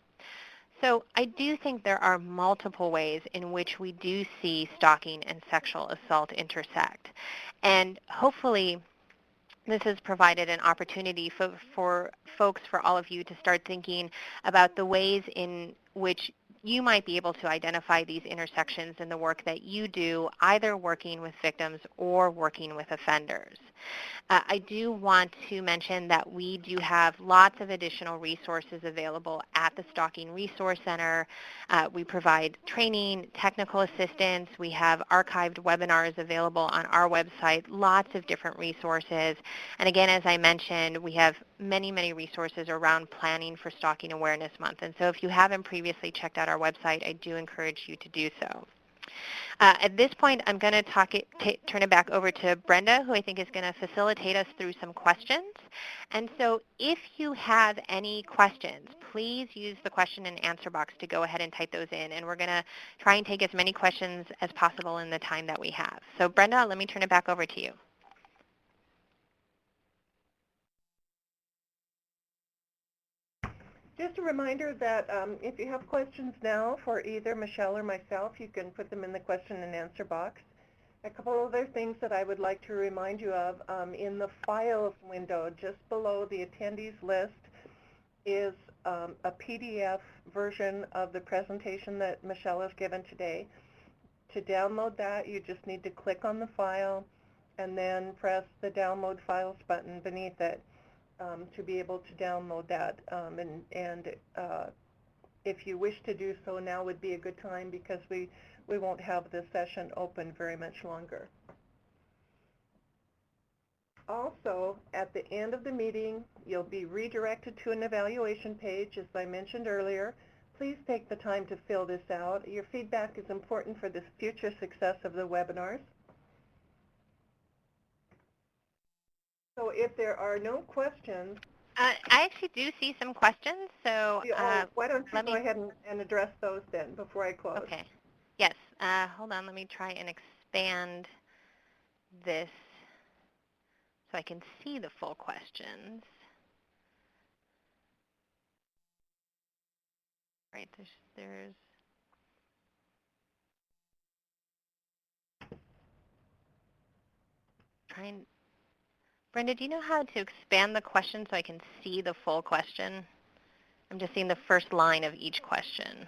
So I do think there are multiple ways in which we do see stalking and sexual assault intersect. And hopefully this has provided an opportunity for folks, for all of you, to start thinking about the ways in which you might be able to identify these intersections in the work that you do, either working with victims or working with offenders. I do want to mention that we do have lots of additional resources available at the Stalking Resource Center. We provide training, technical assistance. We have archived webinars available on our website, lots of different resources. And again, as I mentioned, we have many, many resources around planning for Stalking Awareness Month. And so if you haven't previously checked out our website, I do encourage you to do so. At this point, I'm going to turn it back over to Brenda, who I think is going to facilitate us through some questions. And so if you have any questions, please use the question and answer box to go ahead and type those in. And we're going to try and take as many questions as possible in the time that we have. So Brenda, let me turn it back over to you. Just a reminder that if you have questions now for either Michelle or myself, you can put them in the question and answer box. A couple other things that I would like to remind you of, in the files window just below the attendees list is a PDF version of the presentation that Michelle has given today. To download that, you just need to click on the file and then press the download files button beneath it. To be able to download that, if you wish to do so, now would be a good time because we won't have this session open very much longer. Also, at the end of the meeting, you'll be redirected to an evaluation page, as I mentioned earlier. Please take the time to fill this out. Your feedback is important for the future success of the webinars. So if there are no questions... I actually do see some questions, so why don't you go ahead and address those then before I close? Okay. Yes. Hold on. Let me try and expand this so I can see the full questions. Right. There's trying. Brenda, do you know how to expand the question so I can see the full question? I'm just seeing the first line of each question.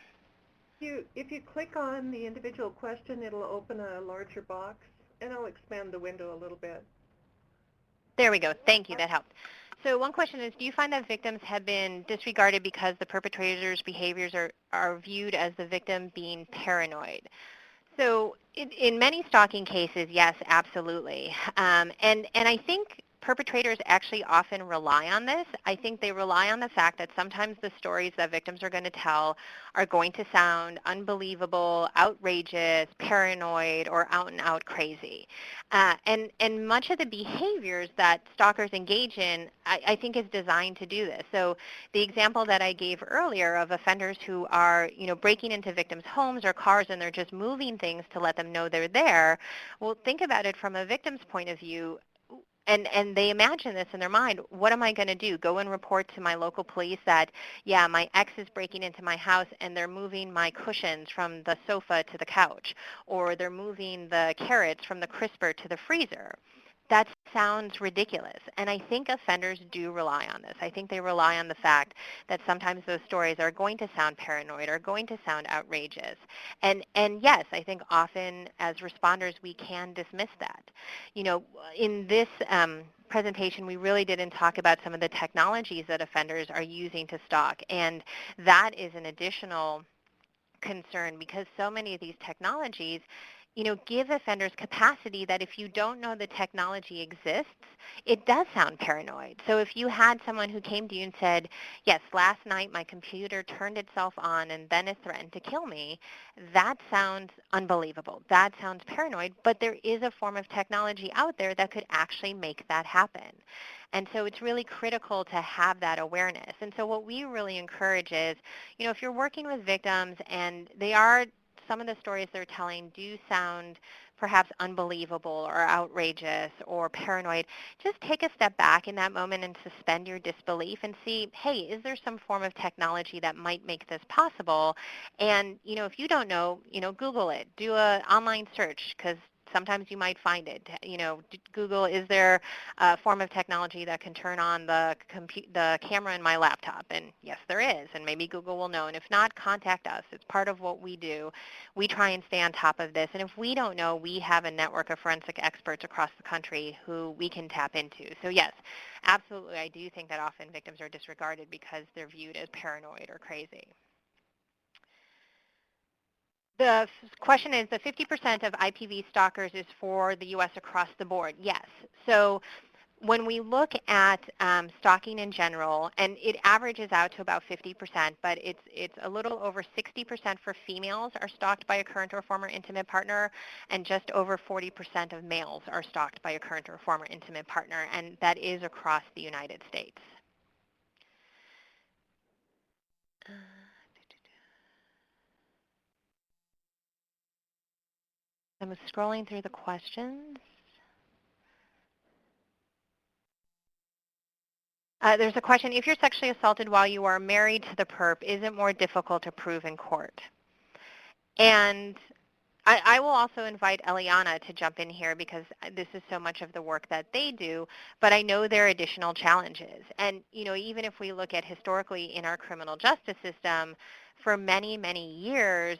If you click on the individual question, it'll open a larger box, and I'll expand the window a little bit. There we go. Thank you. That helped. So one question is, do you find that victims have been disregarded because the perpetrator's behaviors are viewed as the victim being paranoid? So in many stalking cases, yes, absolutely. And I think perpetrators actually often rely on this. I think they rely on the fact that sometimes the stories that victims are going to tell are going to sound unbelievable, outrageous, paranoid, or out-and-out crazy. And much of the behaviors that stalkers engage in, I think, is designed to do this. So the example that I gave earlier of offenders who are, breaking into victims' homes or cars and they're just moving things to let them know they're there, well, think about it from a victim's point of view. And they imagine this in their mind. What am I going to do? Go and report to my local police that, yeah, my ex is breaking into my house and they're moving my cushions from the sofa to the couch, or they're moving the carrots from the crisper to the freezer. That sounds ridiculous. And I think offenders do rely on this. I think they rely on the fact that sometimes those stories are going to sound paranoid, are going to sound outrageous. And yes, I think often as responders we can dismiss that. In this presentation, we really didn't talk about some of the technologies that offenders are using to stalk, and that is an additional concern because so many of these technologies, give offenders capacity that if you don't know the technology exists, it does sound paranoid. So if you had someone who came to you and said, yes, last night my computer turned itself on and then it threatened to kill me, that sounds unbelievable. That sounds paranoid, but there is a form of technology out there that could actually make that happen. And so it's really critical to have that awareness. And so what we really encourage is, if you're working with victims and some of the stories they're telling do sound perhaps unbelievable or outrageous or paranoid, just take a step back in that moment and suspend your disbelief and see, hey, is there some form of technology that might make this possible? And, if you don't know, Google it. Do an online search because sometimes you might find it. Google, is there a form of technology that can turn on the camera in my laptop? And yes, there is, and maybe Google will know. And if not, contact us. It's part of what we do. We try and stay on top of this. And if we don't know, we have a network of forensic experts across the country who we can tap into. So yes, absolutely, I do think that often victims are disregarded because they're viewed as paranoid or crazy. The question is, the 50% of IPV stalkers is for the U.S. across the board. Yes. So when we look at stalking in general, and it averages out to about 50%, but it's a little over 60% for females are stalked by a current or former intimate partner, and just over 40% of males are stalked by a current or former intimate partner, and that is across the United States. I'm scrolling through the questions. There's a question, if you're sexually assaulted while you are married to the perp, is it more difficult to prove in court? And I will also invite Eliana to jump in here because this is so much of the work that they do, but I know there are additional challenges. And, even if we look at historically in our criminal justice system, for many, many years,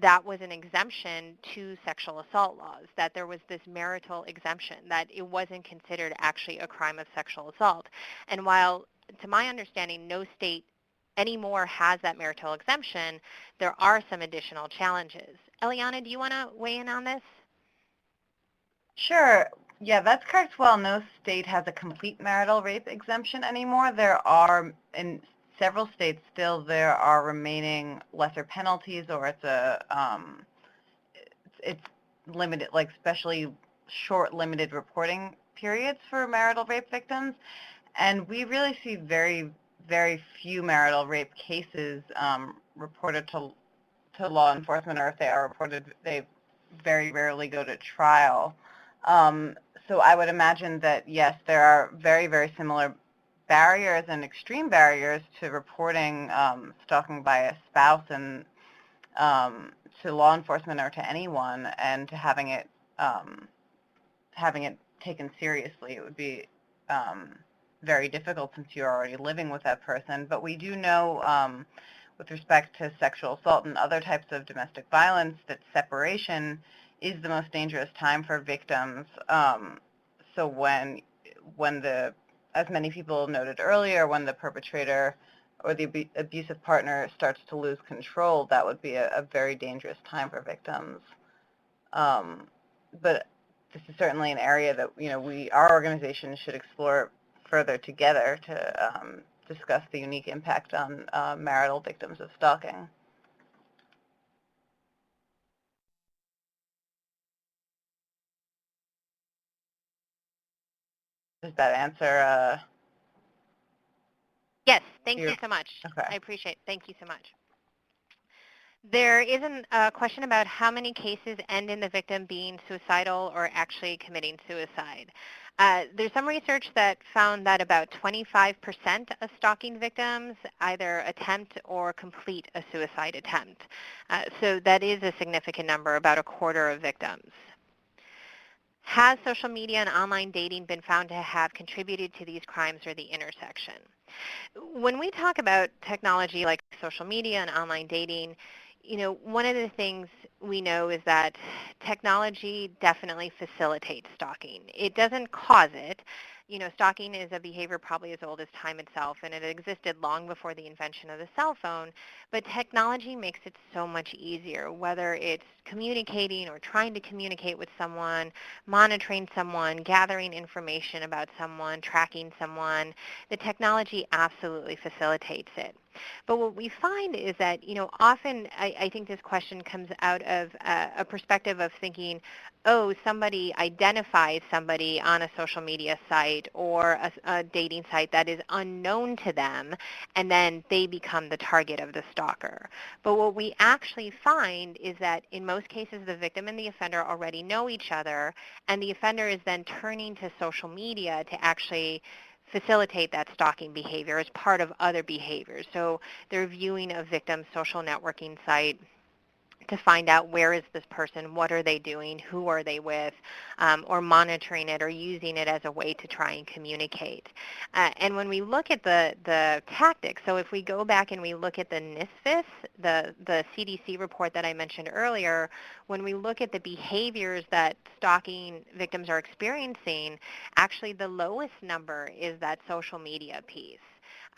that was an exemption to sexual assault laws, that there was this marital exemption, that it wasn't considered actually a crime of sexual assault. And while, to my understanding, no state anymore has that marital exemption, there are some additional challenges. Eliana, do you want to weigh in on this? Sure. Yeah, that's correct. While no state has a complete marital rape exemption anymore, there are, in several states still, there are remaining lesser penalties, or it's limited, like especially short limited reporting periods for marital rape victims. And we really see very, very few marital rape cases reported to law enforcement, or if they are reported, they very rarely go to trial. So I would imagine that, yes, there are very, very similar barriers and extreme barriers to reporting stalking by a spouse and to law enforcement or to anyone, and to having it taken seriously. It would be very difficult since you're already living with that person. But we do know with respect to sexual assault and other types of domestic violence that separation is the most dangerous time for victims. So when as many people noted earlier, when the perpetrator or the abusive partner starts to lose control, that would be a very dangerous time for victims. But this is certainly an area that our organization should explore further together to discuss the unique impact on marital victims of stalking. Does that answer? Yes, thank you so much. Okay. I appreciate it. Thank you so much. There is a question about how many cases end in the victim being suicidal or actually committing suicide. There's some research that found that about 25% of stalking victims either attempt or complete a suicide attempt. So that is a significant number, about a quarter of victims. Has social media and online dating been found to have contributed to these crimes, or the intersection? When we talk about technology like social media and online dating, one of the things we know is that technology definitely facilitates stalking. It doesn't cause it. Stalking is a behavior probably as old as time itself, and it existed long before the invention of the cell phone. But technology makes it so much easier, whether it's communicating or trying to communicate with someone, monitoring someone, gathering information about someone, tracking someone. The technology absolutely facilitates it. But what we find is that, often I think this question comes out of a perspective of thinking, oh, somebody identifies somebody on a social media site or a dating site that is unknown to them, and then they become the target of the stalker. But what we actually find is that in most cases, the victim and the offender already know each other, and the offender is then turning to social media to actually facilitate that stalking behavior as part of other behaviors. So they're viewing a victim's social networking site to find out where is this person, what are they doing, who are they with, or monitoring it or using it as a way to try and communicate. And when we look at the tactics, so if we go back and we look at the NISFIS, the CDC report that I mentioned earlier, when we look at the behaviors that stalking victims are experiencing, actually the lowest number is that social media piece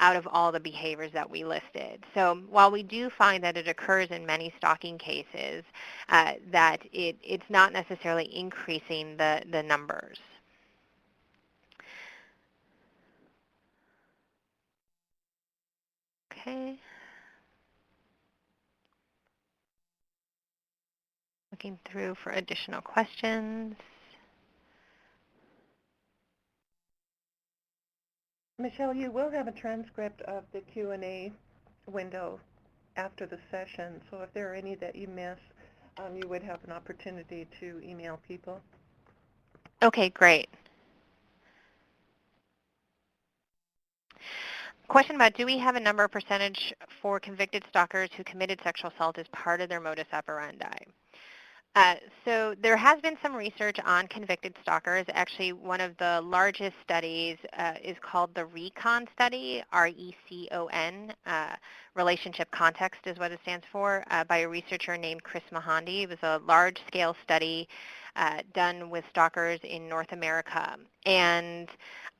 out of all the behaviors that we listed. So while we do find that it occurs in many stalking cases, that it's not necessarily increasing the numbers. Okay. Looking through for additional questions. Michelle, you will have a transcript of the Q&A window after the session, so if there are any that you miss, you would have an opportunity to email people. Okay, great. Question about, do we have a number or percentage for convicted stalkers who committed sexual assault as part of their modus operandi? So there has been some research on convicted stalkers. Actually, one of the largest studies is called the RECON study, R-E-C-O-N. Relationship Context is what it stands for, by a researcher named Chris Mahandi. It was a large-scale study done with stalkers in North America. And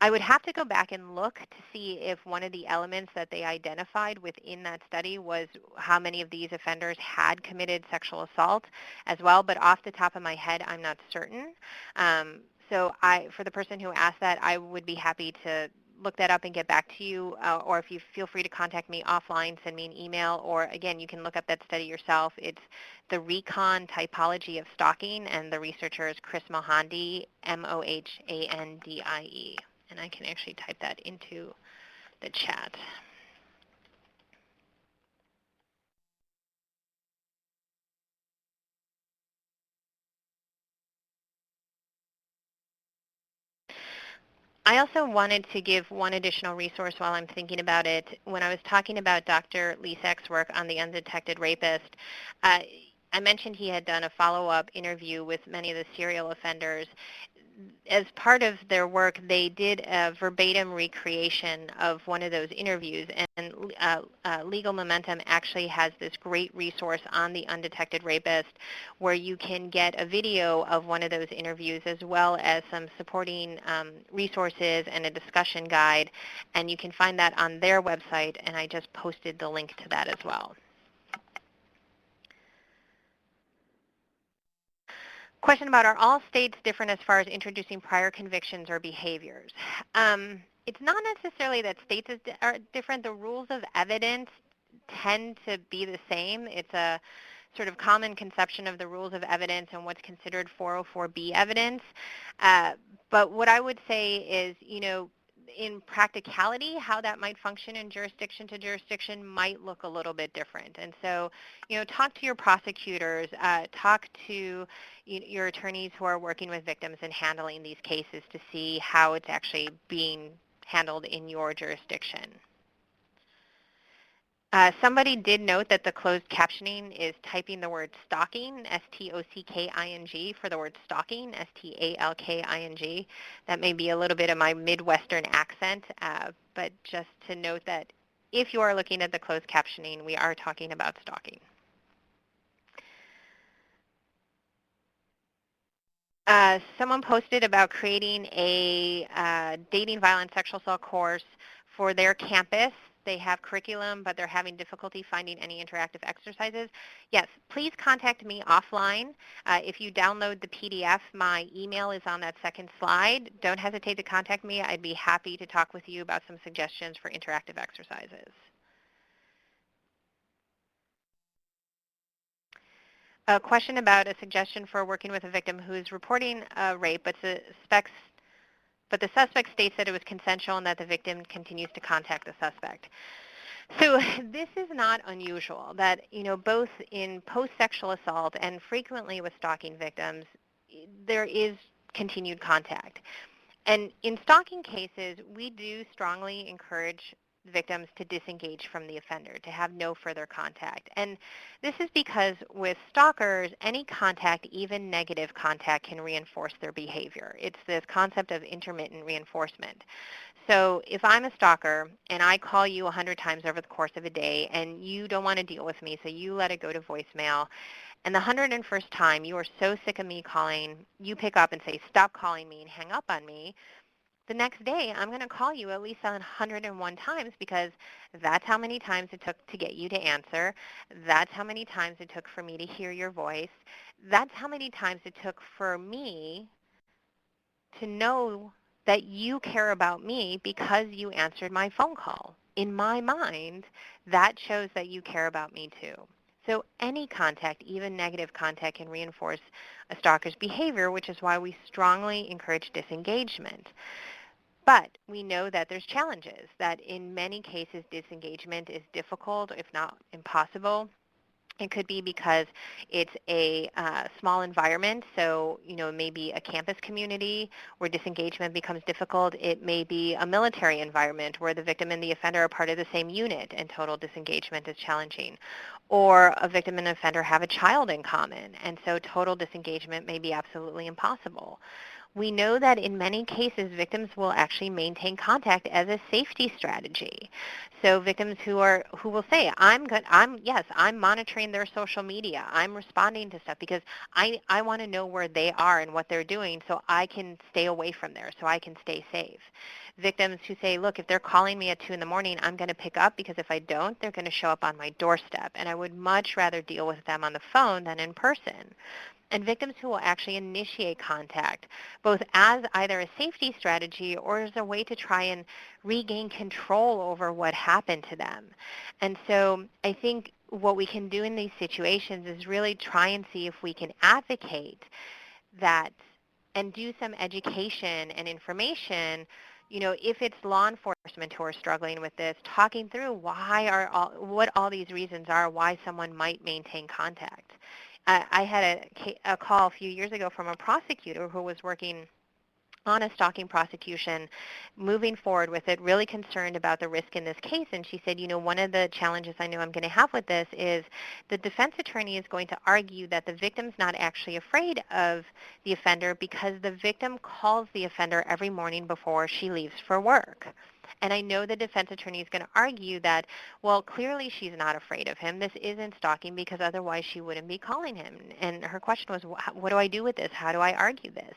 I would have to go back and look to see if one of the elements that they identified within that study was how many of these offenders had committed sexual assault as well, but off the top of my head, I'm not certain. So for the person who asked that, I would be happy to look that up and get back to you, or if you feel free to contact me offline, send me an email, or again, you can look up that study yourself. It's the RECON Typology of Stalking, and the researcher is Chris Mohandi, M-O-H-A-N-D-I-E. And I can actually type that into the chat. I also wanted to give one additional resource while I'm thinking about it. When I was talking about Dr. Lisek's work on the undetected rapist, I mentioned he had done a follow-up interview with many of the serial offenders. As part of their work, they did a verbatim recreation of one of those interviews, and Legal Momentum actually has this great resource on the undetected rapist where you can get a video of one of those interviews as well as some supporting resources and a discussion guide, and you can find that on their website, and I just posted the link to that as well. Question about, are all states different as far as introducing prior convictions or behaviors? It's not necessarily that states are different. The rules of evidence tend to be the same. It's a sort of common conception of the rules of evidence and what's considered 404B evidence. But what I would say is, in practicality, how that might function in jurisdiction to jurisdiction might look a little bit different. And so, talk to your prosecutors, talk to your attorneys who are working with victims and handling these cases to see how it's actually being handled in your jurisdiction. Somebody did note that the closed captioning is typing the word stalking, S-T-O-C-K-I-N-G, for the word stalking, S-T-A-L-K-I-N-G. That may be a little bit of my Midwestern accent, but just to note that if you are looking at the closed captioning, we are talking about stalking. Someone posted about creating a dating, violence, sexual assault course for their campus. They have curriculum, but they're having difficulty finding any interactive exercises. Yes, please contact me offline. If you download the PDF, my email is on that second slide. Don't hesitate to contact me. I'd be happy to talk with you about some suggestions for interactive exercises. A question about a suggestion for working with a victim who is reporting a rape but the suspect states that it was consensual and that the victim continues to contact the suspect. So this is not unusual that, both in post-sexual assault and frequently with stalking victims, there is continued contact. And in stalking cases, we do strongly encourage victims to disengage from the offender, to have no further contact. And this is because with stalkers, any contact, even negative contact, can reinforce their behavior. It's this concept of intermittent reinforcement. So if I'm a stalker and I call you 100 times over the course of a day and you don't want to deal with me, so you let it go to voicemail, and the 101st time you are so sick of me calling, you pick up and say, stop calling me and hang up on me, the next day I'm going to call you at least 101 times because that's how many times it took to get you to answer. That's how many times it took for me to hear your voice. That's how many times it took for me to know that you care about me because you answered my phone call. In my mind, that shows that you care about me too. So any contact, even negative contact, can reinforce a stalker's behavior, which is why we strongly encourage disengagement. But we know that there's challenges, that in many cases disengagement is difficult, if not impossible. It could be because it's a small environment, so maybe a campus community where disengagement becomes difficult. It may be a military environment where the victim and the offender are part of the same unit and total disengagement is challenging. Or a victim and offender have a child in common, and so total disengagement may be absolutely impossible. We know that in many cases, victims will actually maintain contact as a safety strategy. So victims who will say, I'm monitoring their social media. I'm responding to stuff because I want to know where they are and what they're doing so I can stay away from there, so I can stay safe. Victims who say, look, if they're calling me at 2 in the morning, I'm going to pick up because if I don't, they're going to show up on my doorstep. And I would much rather deal with them on the phone than in person. And victims who will actually initiate contact, both as either a safety strategy or as a way to try and regain control over what happened to them. And so I think what we can do in these situations is really try and see if we can advocate that and do some education and information. If it's law enforcement who are struggling with this, talking through what all these reasons are why someone might maintain contact. I had a call a few years ago from a prosecutor who was working on a stalking prosecution, moving forward with it, really concerned about the risk in this case. And she said, one of the challenges I know I'm going to have with this is the defense attorney is going to argue that the victim's not actually afraid of the offender because the victim calls the offender every morning before she leaves for work. And I know the defense attorney is going to argue that, well, clearly she's not afraid of him. This isn't stalking because otherwise she wouldn't be calling him. And her question was, what do I do with this? How do I argue this?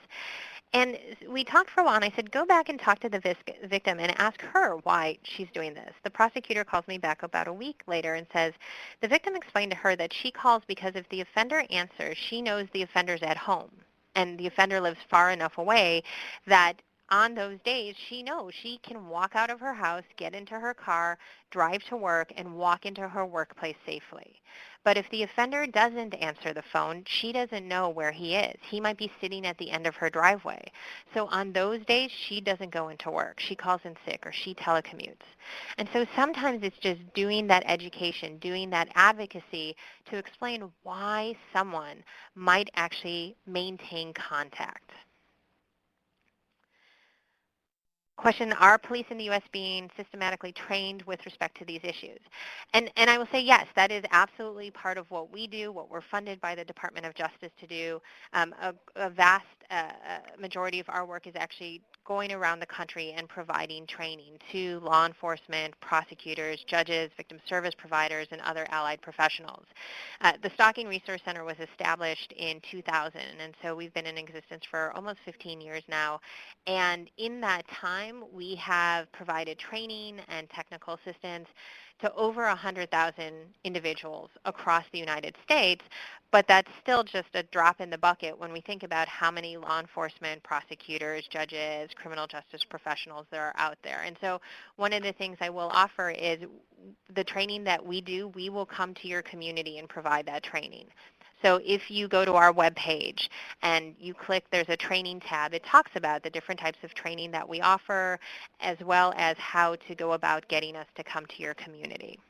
And we talked for a while, and I said, go back and talk to the victim and ask her why she's doing this. The prosecutor calls me back about a week later and says, the victim explained to her that she calls because if the offender answers, she knows the offender's at home, and the offender lives far enough away that on those days, she knows she can walk out of her house, get into her car, drive to work, and walk into her workplace safely. But if the offender doesn't answer the phone, she doesn't know where he is. He might be sitting at the end of her driveway. So on those days, she doesn't go into work. She calls in sick or she telecommutes. And so sometimes it's just doing that education, doing that advocacy to explain why someone might actually maintain contact. Question, are police in the U.S. being systematically trained with respect to these issues? And I will say yes, that is absolutely part of what we do, what we're funded by the Department of Justice to do. A vast majority of our work is actually going around the country and providing training to law enforcement, prosecutors, judges, victim service providers, and other allied professionals. The Stalking Resource Center was established in 2000, and so we've been in existence for almost 15 years now. And in that time, we have provided training and technical assistance to over 100,000 individuals across the United States, but that's still just a drop in the bucket when we think about how many law enforcement, prosecutors, judges, criminal justice professionals there are out there. And so one of the things I will offer is the training that we do, we will come to your community and provide that training. So if you go to our webpage and you click, there's a training tab. It talks about the different types of training that we offer, as well as how to go about getting us to come to your community.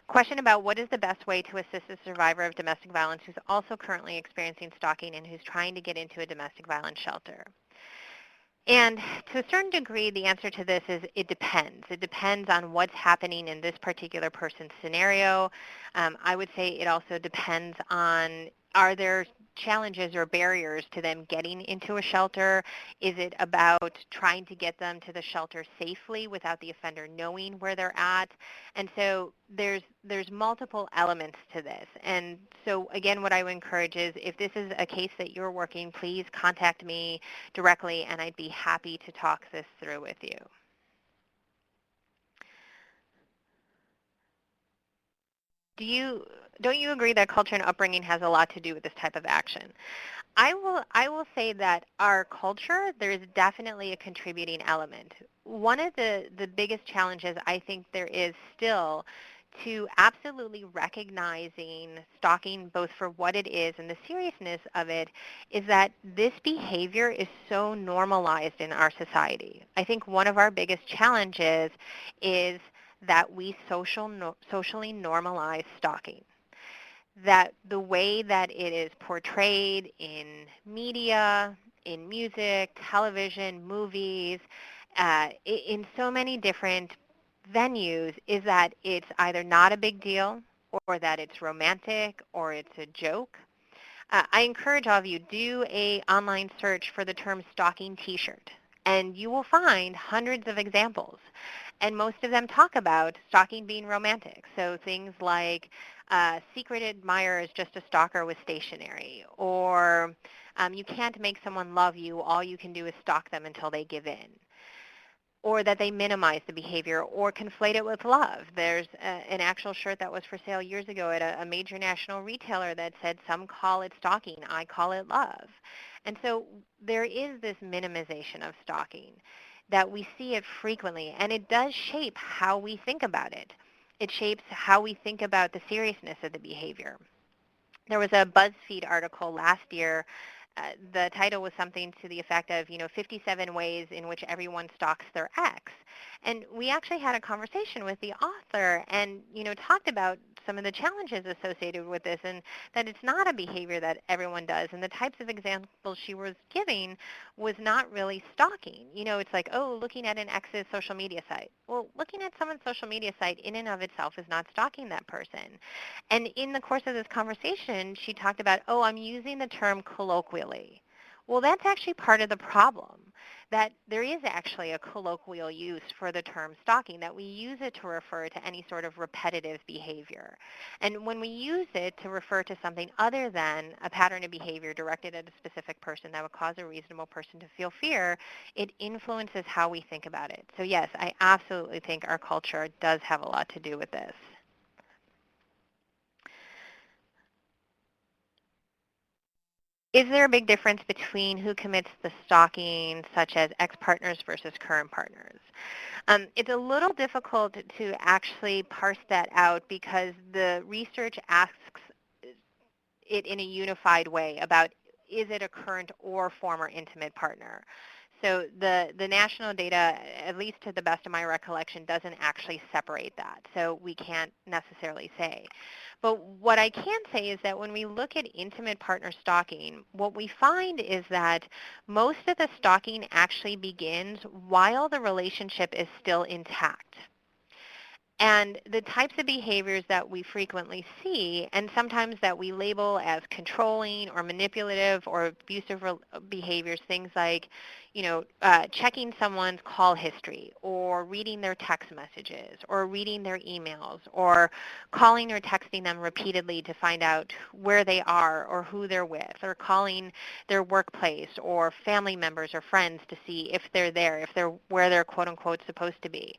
Question about what is the best way to assist a survivor of domestic violence who's also currently experiencing stalking and who's trying to get into a domestic violence shelter? And to a certain degree, the answer to this is it depends. It depends on what's happening in this particular person's scenario. I would say it also depends on, are there challenges or barriers to them getting into a shelter? Is it about trying to get them to the shelter safely without the offender knowing where they're at? And so there's multiple elements to this. And so again, what I would encourage is if this is a case that you're working, please contact me directly and I'd be happy to talk this through with you. Don't you agree that culture and upbringing has a lot to do with this type of action? I will say that our culture, there's definitely a contributing element. One of the biggest challenges I think there is still to absolutely recognizing stalking both for what it is and the seriousness of it is that this behavior is so normalized in our society. I think one of our biggest challenges is that we socially normalize stalking, that the way that it is portrayed in media, in music, television, movies, in so many different venues is that it's either not a big deal or that it's romantic or it's a joke. I encourage all of you, do a online search for the term stalking t-shirt, and you will find hundreds of examples. And most of them talk about stalking being romantic. So things like secret admirer is just a stalker with stationery, or you can't make someone love you, all you can do is stalk them until they give in, or that they minimize the behavior or conflate it with love. There's an actual shirt that was for sale years ago at a major national retailer that said, some call it stalking, I call it love. And so there is this minimization of stalking that we see it frequently, and it does shape how we think about it. It shapes how we think about the seriousness of the behavior. There was a BuzzFeed article last year. The title was something to the effect of, 57 ways in which everyone stalks their ex. And we actually had a conversation with the author and, talked about some of the challenges associated with this and that it's not a behavior that everyone does. And the types of examples she was giving was not really stalking. It's like, oh, looking at an ex's social media site. Well, looking at someone's social media site in and of itself is not stalking that person. And in the course of this conversation, she talked about, oh, I'm using the term colloquially. Well, that's actually part of the problem, that there is actually a colloquial use for the term stalking, that we use it to refer to any sort of repetitive behavior. And when we use it to refer to something other than a pattern of behavior directed at a specific person that would cause a reasonable person to feel fear, it influences how we think about it. So yes, I absolutely think our culture does have a lot to do with this. Is there a big difference between who commits the stalking, such as ex-partners versus current partners? It's a little difficult to actually parse that out because the research asks it in a unified way about, is it a current or former intimate partner? So the national data, at least to the best of my recollection, doesn't actually separate that. So we can't necessarily say. But what I can say is that when we look at intimate partner stalking, what we find is that most of the stalking actually begins while the relationship is still intact. And the types of behaviors that we frequently see, and sometimes that we label as controlling or manipulative or abusive behaviors, things like, checking someone's call history or reading their text messages or reading their emails or calling or texting them repeatedly to find out where they are or who they're with, or calling their workplace or family members or friends to see if they're there, if they're where they're quote unquote supposed to be.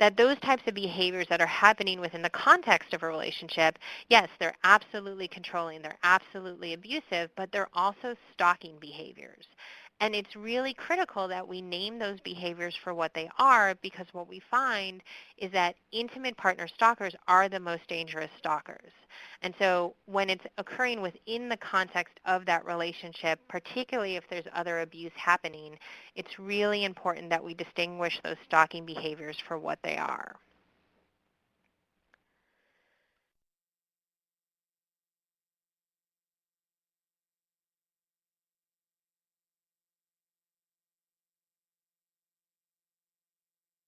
That those types of behaviors that are happening within the context of a relationship, yes, they're absolutely controlling, they're absolutely abusive, but they're also stalking behaviors. And it's really critical that we name those behaviors for what they are, because what we find is that intimate partner stalkers are the most dangerous stalkers. And so when it's occurring within the context of that relationship, particularly if there's other abuse happening, it's really important that we distinguish those stalking behaviors for what they are.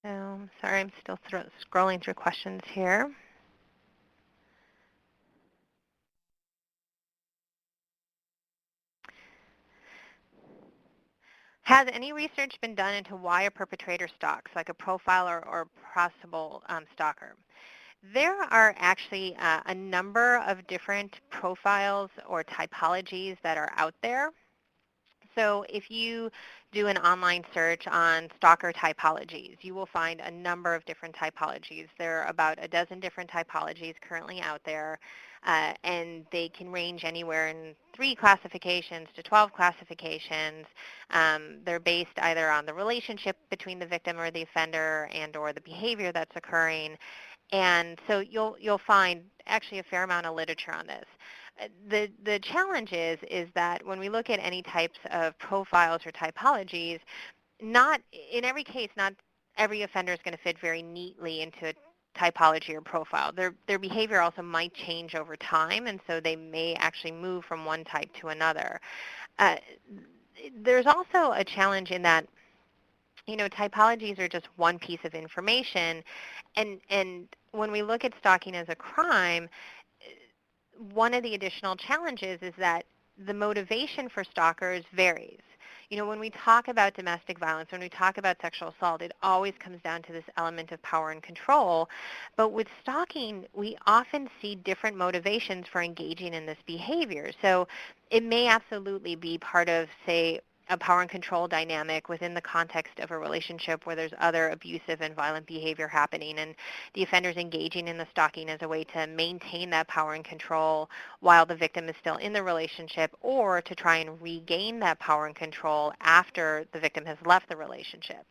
So, sorry, I'm still scrolling through questions here. Has any research been done into why a perpetrator stalks, like a profiler or possible stalker? There are actually a number of different profiles or typologies that are out there. So if you do an online search on stalker typologies, you will find a number of different typologies. There are about a dozen different typologies currently out there, and they can range anywhere in 3 classifications to 12 classifications. They're based either on the relationship between the victim or the offender and or the behavior that's occurring. And so you'll find actually a fair amount of literature on this. The challenge is that when we look at any types of profiles or typologies, not in every case, not every offender is going to fit very neatly into a typology or profile. Their behavior also might change over time, and so they may actually move from one type to another. Uh, there's also a challenge in that typologies are just one piece of information, and when we look at stalking as a crime, one of the additional challenges is that the motivation for stalkers varies. When we talk about domestic violence, when we talk about sexual assault, it always comes down to this element of power and control. But with stalking, we often see different motivations for engaging in this behavior. So it may absolutely be part of, say, a power and control dynamic within the context of a relationship where there's other abusive and violent behavior happening, and the offender's engaging in the stalking as a way to maintain that power and control while the victim is still in the relationship, or to try and regain that power and control after the victim has left the relationship.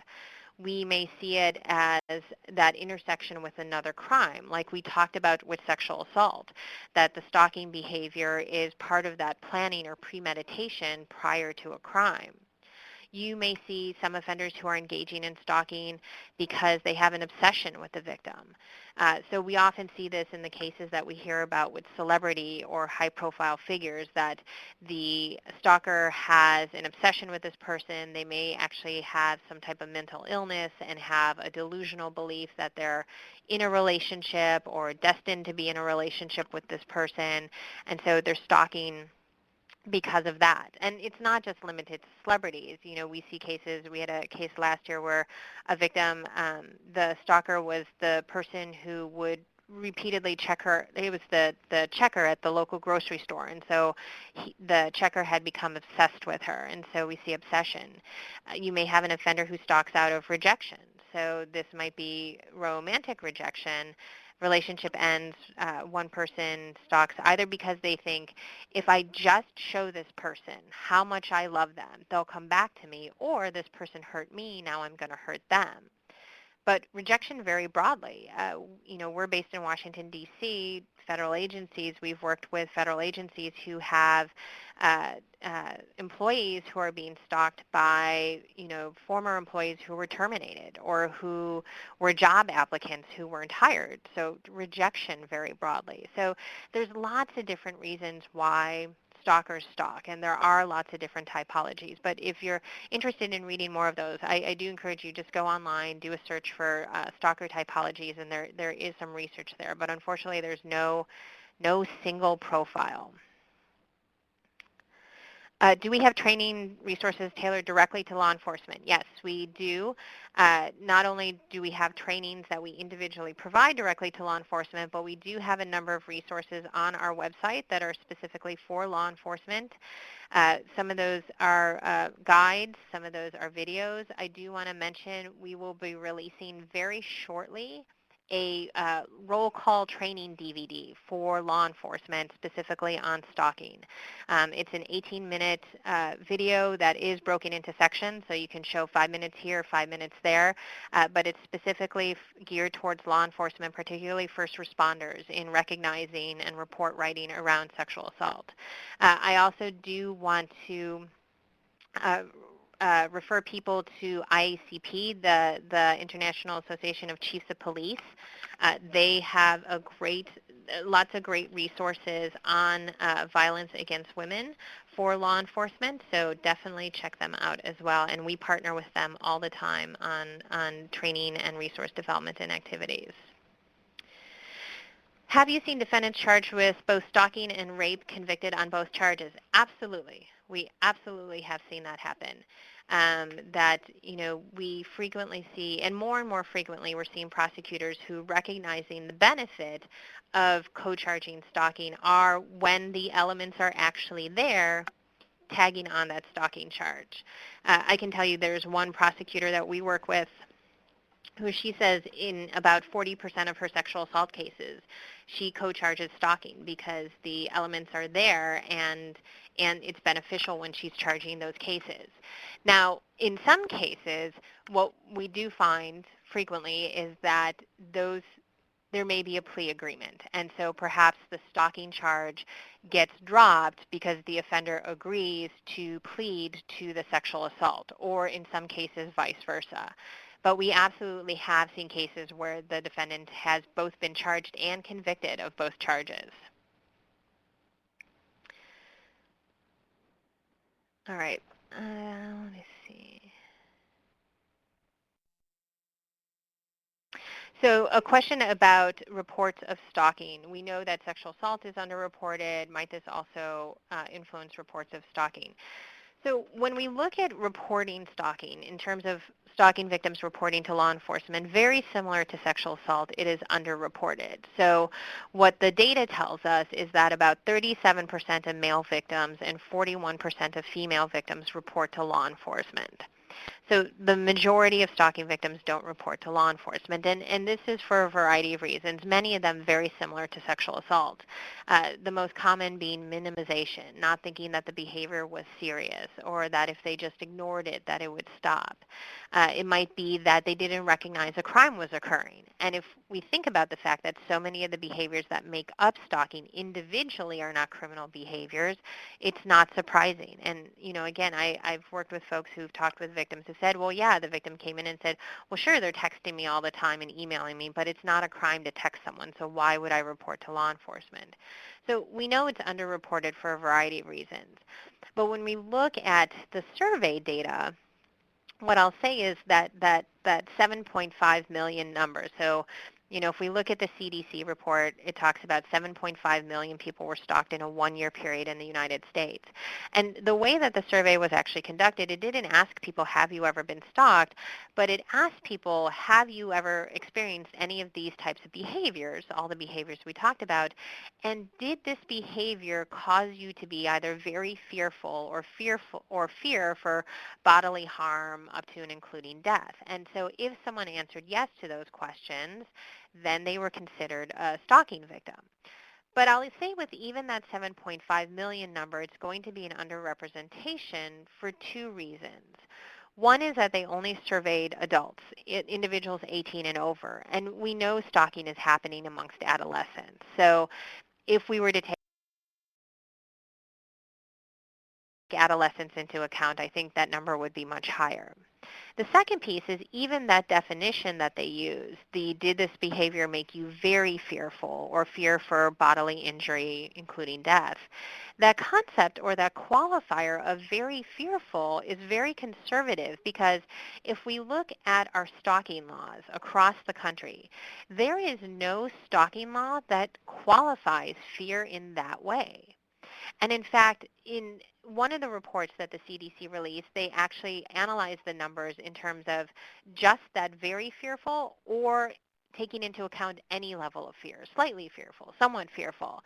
We may see it as that intersection with another crime, like we talked about with sexual assault, that the stalking behavior is part of that planning or premeditation prior to a crime. You may see some offenders who are engaging in stalking because they have an obsession with the victim. So we often see this in the cases that we hear about with celebrity or high-profile figures, that the stalker has an obsession with this person. They may actually have some type of mental illness and have a delusional belief that they're in a relationship or destined to be in a relationship with this person, and so they're stalking because of that. And it's not just limited to celebrities. We see cases, we had a case last year where a victim, the stalker was the person who would repeatedly check her. He was the checker at the local grocery store, and so the checker had become obsessed with her, and so we see obsession. You may have an offender who stalks out of rejection. So this might be romantic rejection. Relationship ends, one person stalks either because they think, if I just show this person how much I love them, they'll come back to me, or this person hurt me, now I'm going to hurt them. But rejection very broadly. We're based in Washington, D.C., federal agencies. We've worked with federal agencies who have employees who are being stalked by, former employees who were terminated or who were job applicants who weren't hired. So rejection very broadly. So there's lots of different reasons why stalkers stalk, and there are lots of different typologies. But if you're interested in reading more of those, I do encourage you just go online, do a search for stalker typologies, and there is some research there. But unfortunately, there's no single profile. Do we have training resources tailored directly to law enforcement? Yes, we do. Not only do we have trainings that we individually provide directly to law enforcement, but we do have a number of resources on our website that are specifically for law enforcement. Some of those are guides, some of those are videos. I do want to mention we will be releasing very shortly a roll call training DVD for law enforcement, specifically on stalking. It's an 18-minute video that is broken into sections, so you can show 5 minutes here, 5 minutes there, but it's specifically geared towards law enforcement, particularly first responders, in recognizing and report writing around sexual assault. I also do want to refer people to IACP, the International Association of Chiefs of Police. They have lots of great resources on violence against women for law enforcement, so definitely check them out as well. And we partner with them all the time on training and resource development and activities. Have you seen defendants charged with both stalking and rape convicted on both charges? Absolutely. We absolutely have seen that happen. We frequently see, and more frequently, we're seeing prosecutors who, recognizing the benefit of co-charging stalking, are, when the elements are actually there, tagging on that stalking charge. I can tell you there's one prosecutor that we work with who she says in about 40% of her sexual assault cases, she co-charges stalking because the elements are there and it's beneficial when she's charging those cases. Now, in some cases, what we do find frequently is that there may be a plea agreement, and so perhaps the stalking charge gets dropped because the offender agrees to plead to the sexual assault, or in some cases, vice versa. But we absolutely have seen cases where the defendant has both been charged and convicted of both charges. All right, let me see. So a question about reports of stalking. We know that sexual assault is underreported. Might this also influence reports of stalking? So when we look at reporting stalking, in terms of stalking victims reporting to law enforcement, very similar to sexual assault, it is underreported. So what the data tells us is that about 37% of male victims and 41% of female victims report to law enforcement. So the majority of stalking victims don't report to law enforcement, and this is for a variety of reasons, many of them very similar to sexual assault. The most common being minimization, not thinking that the behavior was serious or that if they just ignored it, that it would stop. It might be that they didn't recognize a crime was occurring. And if we think about the fact that so many of the behaviors that make up stalking individually are not criminal behaviors, it's not surprising. And, again, I've worked with folks who've talked with victims who said, well, yeah, the victim came in and said, well, sure, they're texting me all the time and emailing me, but it's not a crime to text someone, so why would I report to law enforcement? So we know it's underreported for a variety of reasons. But when we look at the survey data, what I'll say is that 7.5 million number. So, if we look at the CDC report, it talks about 7.5 million people were stalked in a one-year period in the United States. And the way that the survey was actually conducted, it didn't ask people, have you ever been stalked? But it asked people, have you ever experienced any of these types of behaviors, all the behaviors we talked about, and did this behavior cause you to be either very fearful or fear for bodily harm up to and including death? And so if someone answered yes to those questions, then they were considered a stalking victim. But I'll say with even that 7.5 million number, it's going to be an underrepresentation for two reasons. One is that they only surveyed adults, individuals 18 and over, and we know stalking is happening amongst adolescents. So if we were to take adolescents into account, I think that number would be much higher. The second piece is even that definition that they use, the did this behavior make you very fearful or fear for bodily injury, including death, that concept or that qualifier of very fearful is very conservative because if we look at our stalking laws across the country, there is no stalking law that qualifies fear in that way. And in fact, in one of the reports that the CDC released, they actually analyzed the numbers in terms of just that very fearful or taking into account any level of fear, slightly fearful, somewhat fearful.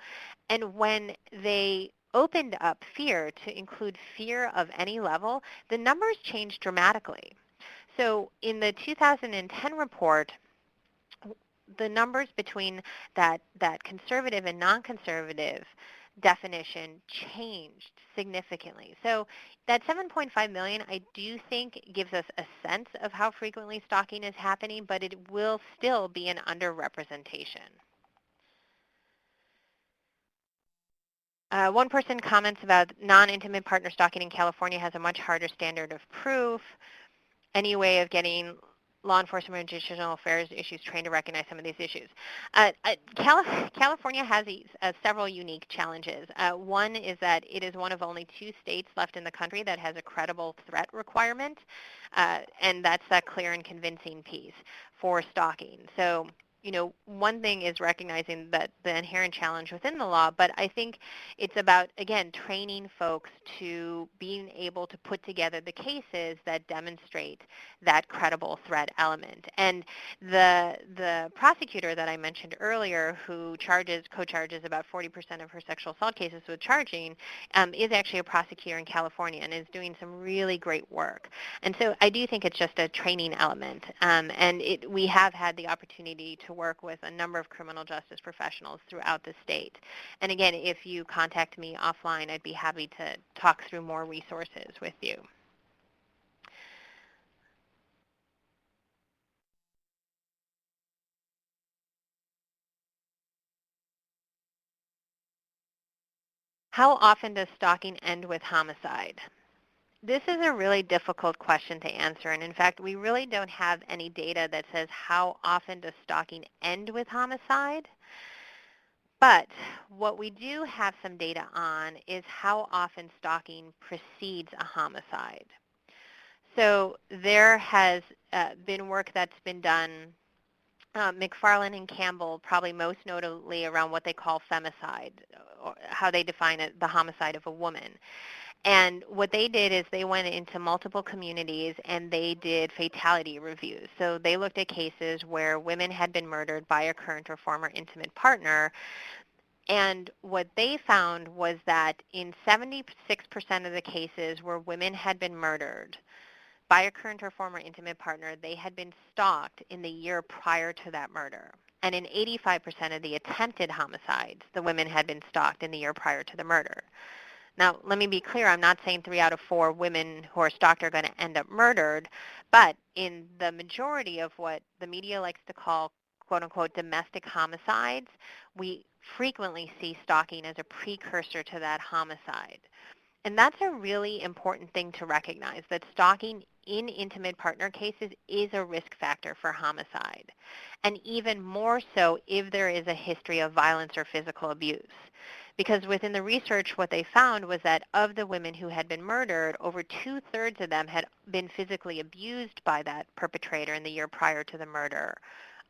And when they opened up fear to include fear of any level, the numbers changed dramatically. So in the 2010 report, the numbers between that conservative and non-conservative definition changed significantly. So that 7.5 million, I do think, gives us a sense of how frequently stalking is happening, but it will still be an underrepresentation. One person comments about non-intimate partner stalking in California has a much harder standard of proof. Any way of getting law enforcement and judicial affairs issues trained to recognize some of these issues? California has several unique challenges. One is that it is one of only 2 states left in the country that has a credible threat requirement, and that's that clear and convincing piece for stalking. So, one thing is recognizing that the inherent challenge within the law, but I think it's about, again, training folks to being able to put together the cases that demonstrate that credible threat element. And the prosecutor that I mentioned earlier, who co-charges about 40% of her sexual assault cases with charging, is actually a prosecutor in California and is doing some really great work. And so I do think it's just a training element. And we have had the opportunity to work with a number of criminal justice professionals throughout the state. And again, if you contact me offline, I'd be happy to talk through more resources with you. How often does stalking end with homicide? This is a really difficult question to answer, and in fact, we really don't have any data that says how often does stalking end with homicide. But what we do have some data on is how often stalking precedes a homicide. So there has been work that's been done, McFarland and Campbell, probably most notably around what they call femicide, or how they define it, the homicide of a woman. And what they did is they went into multiple communities and they did fatality reviews. So they looked at cases where women had been murdered by a current or former intimate partner. And what they found was that in 76% of the cases where women had been murdered by a current or former intimate partner, they had been stalked in the year prior to that murder. And in 85% of the attempted homicides, the women had been stalked in the year prior to the murder. Now, let me be clear, I'm not saying 3 out of 4 women who are stalked are going to end up murdered, but in the majority of what the media likes to call, quote-unquote, domestic homicides, we frequently see stalking as a precursor to that homicide. And that's a really important thing to recognize, that stalking in intimate partner cases is a risk factor for homicide, and even more so if there is a history of violence or physical abuse. Because within the research, what they found was that of the women who had been murdered, over 2/3 of them had been physically abused by that perpetrator in the year prior to the murder.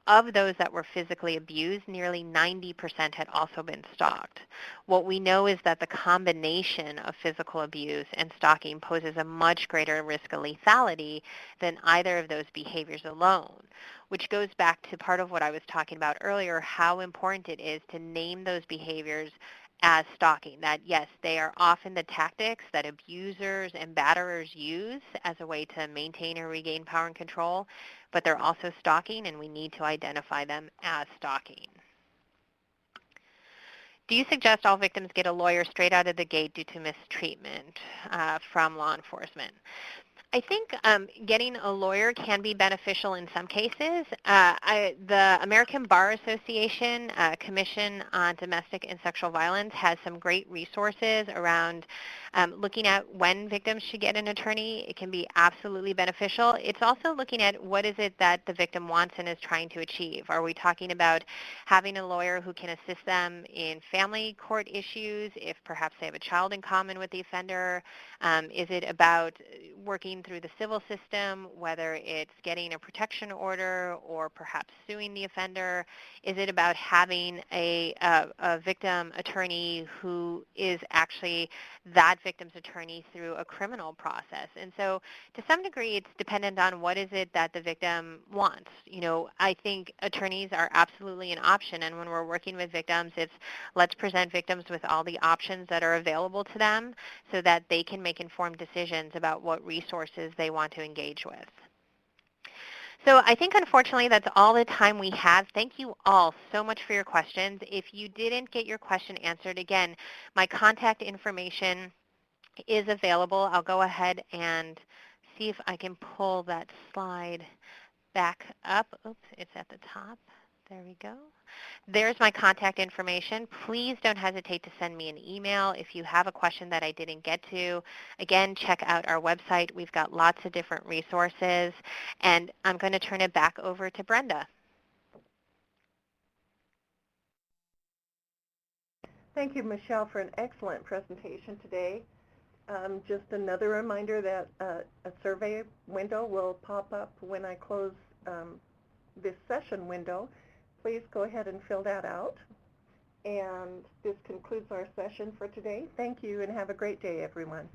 Of those that were physically abused, nearly 90% had also been stalked. What we know is that the combination of physical abuse and stalking poses a much greater risk of lethality than either of those behaviors alone, which goes back to part of what I was talking about earlier, how important it is to name those behaviors as stalking, that yes, they are often the tactics that abusers and batterers use as a way to maintain or regain power and control, but they're also stalking, and we need to identify them as stalking. Do you suggest all victims get a lawyer straight out of the gate due to mistreatment from law enforcement? I think getting a lawyer can be beneficial in some cases. The American Bar Association Commission on Domestic and Sexual Violence has some great resources around Looking at when victims should get an attorney, it can be absolutely beneficial. It's also looking at what is it that the victim wants and is trying to achieve. Are we talking about having a lawyer who can assist them in family court issues, if perhaps they have a child in common with the offender? Is it about working through the civil system, whether it's getting a protection order or perhaps suing the offender? Is it about having a victim attorney who is actually that victim's attorney through a criminal process? And so to some degree, it's dependent on what is it that the victim wants. You know, I think attorneys are absolutely an option, and when we're working with victims, it's let's present victims with all the options that are available to them so that they can make informed decisions about what resources they want to engage with. So I think, unfortunately, that's all the time we have. Thank you all so much for your questions. If you didn't get your question answered, again, my contact information is available. I'll go ahead and see if I can pull that slide back up. Oops, it's at the top. There we go. There's my contact information. Please don't hesitate to send me an email if you have a question that I didn't get to. Again, check out our website. We've got lots of different resources. And I'm going to turn it back over to Brenda. Thank you, Michelle, for an excellent presentation today. Just another reminder that a survey window will pop up when I close this session window. Please go ahead and fill that out. And this concludes our session for today. Thank you and have a great day, everyone.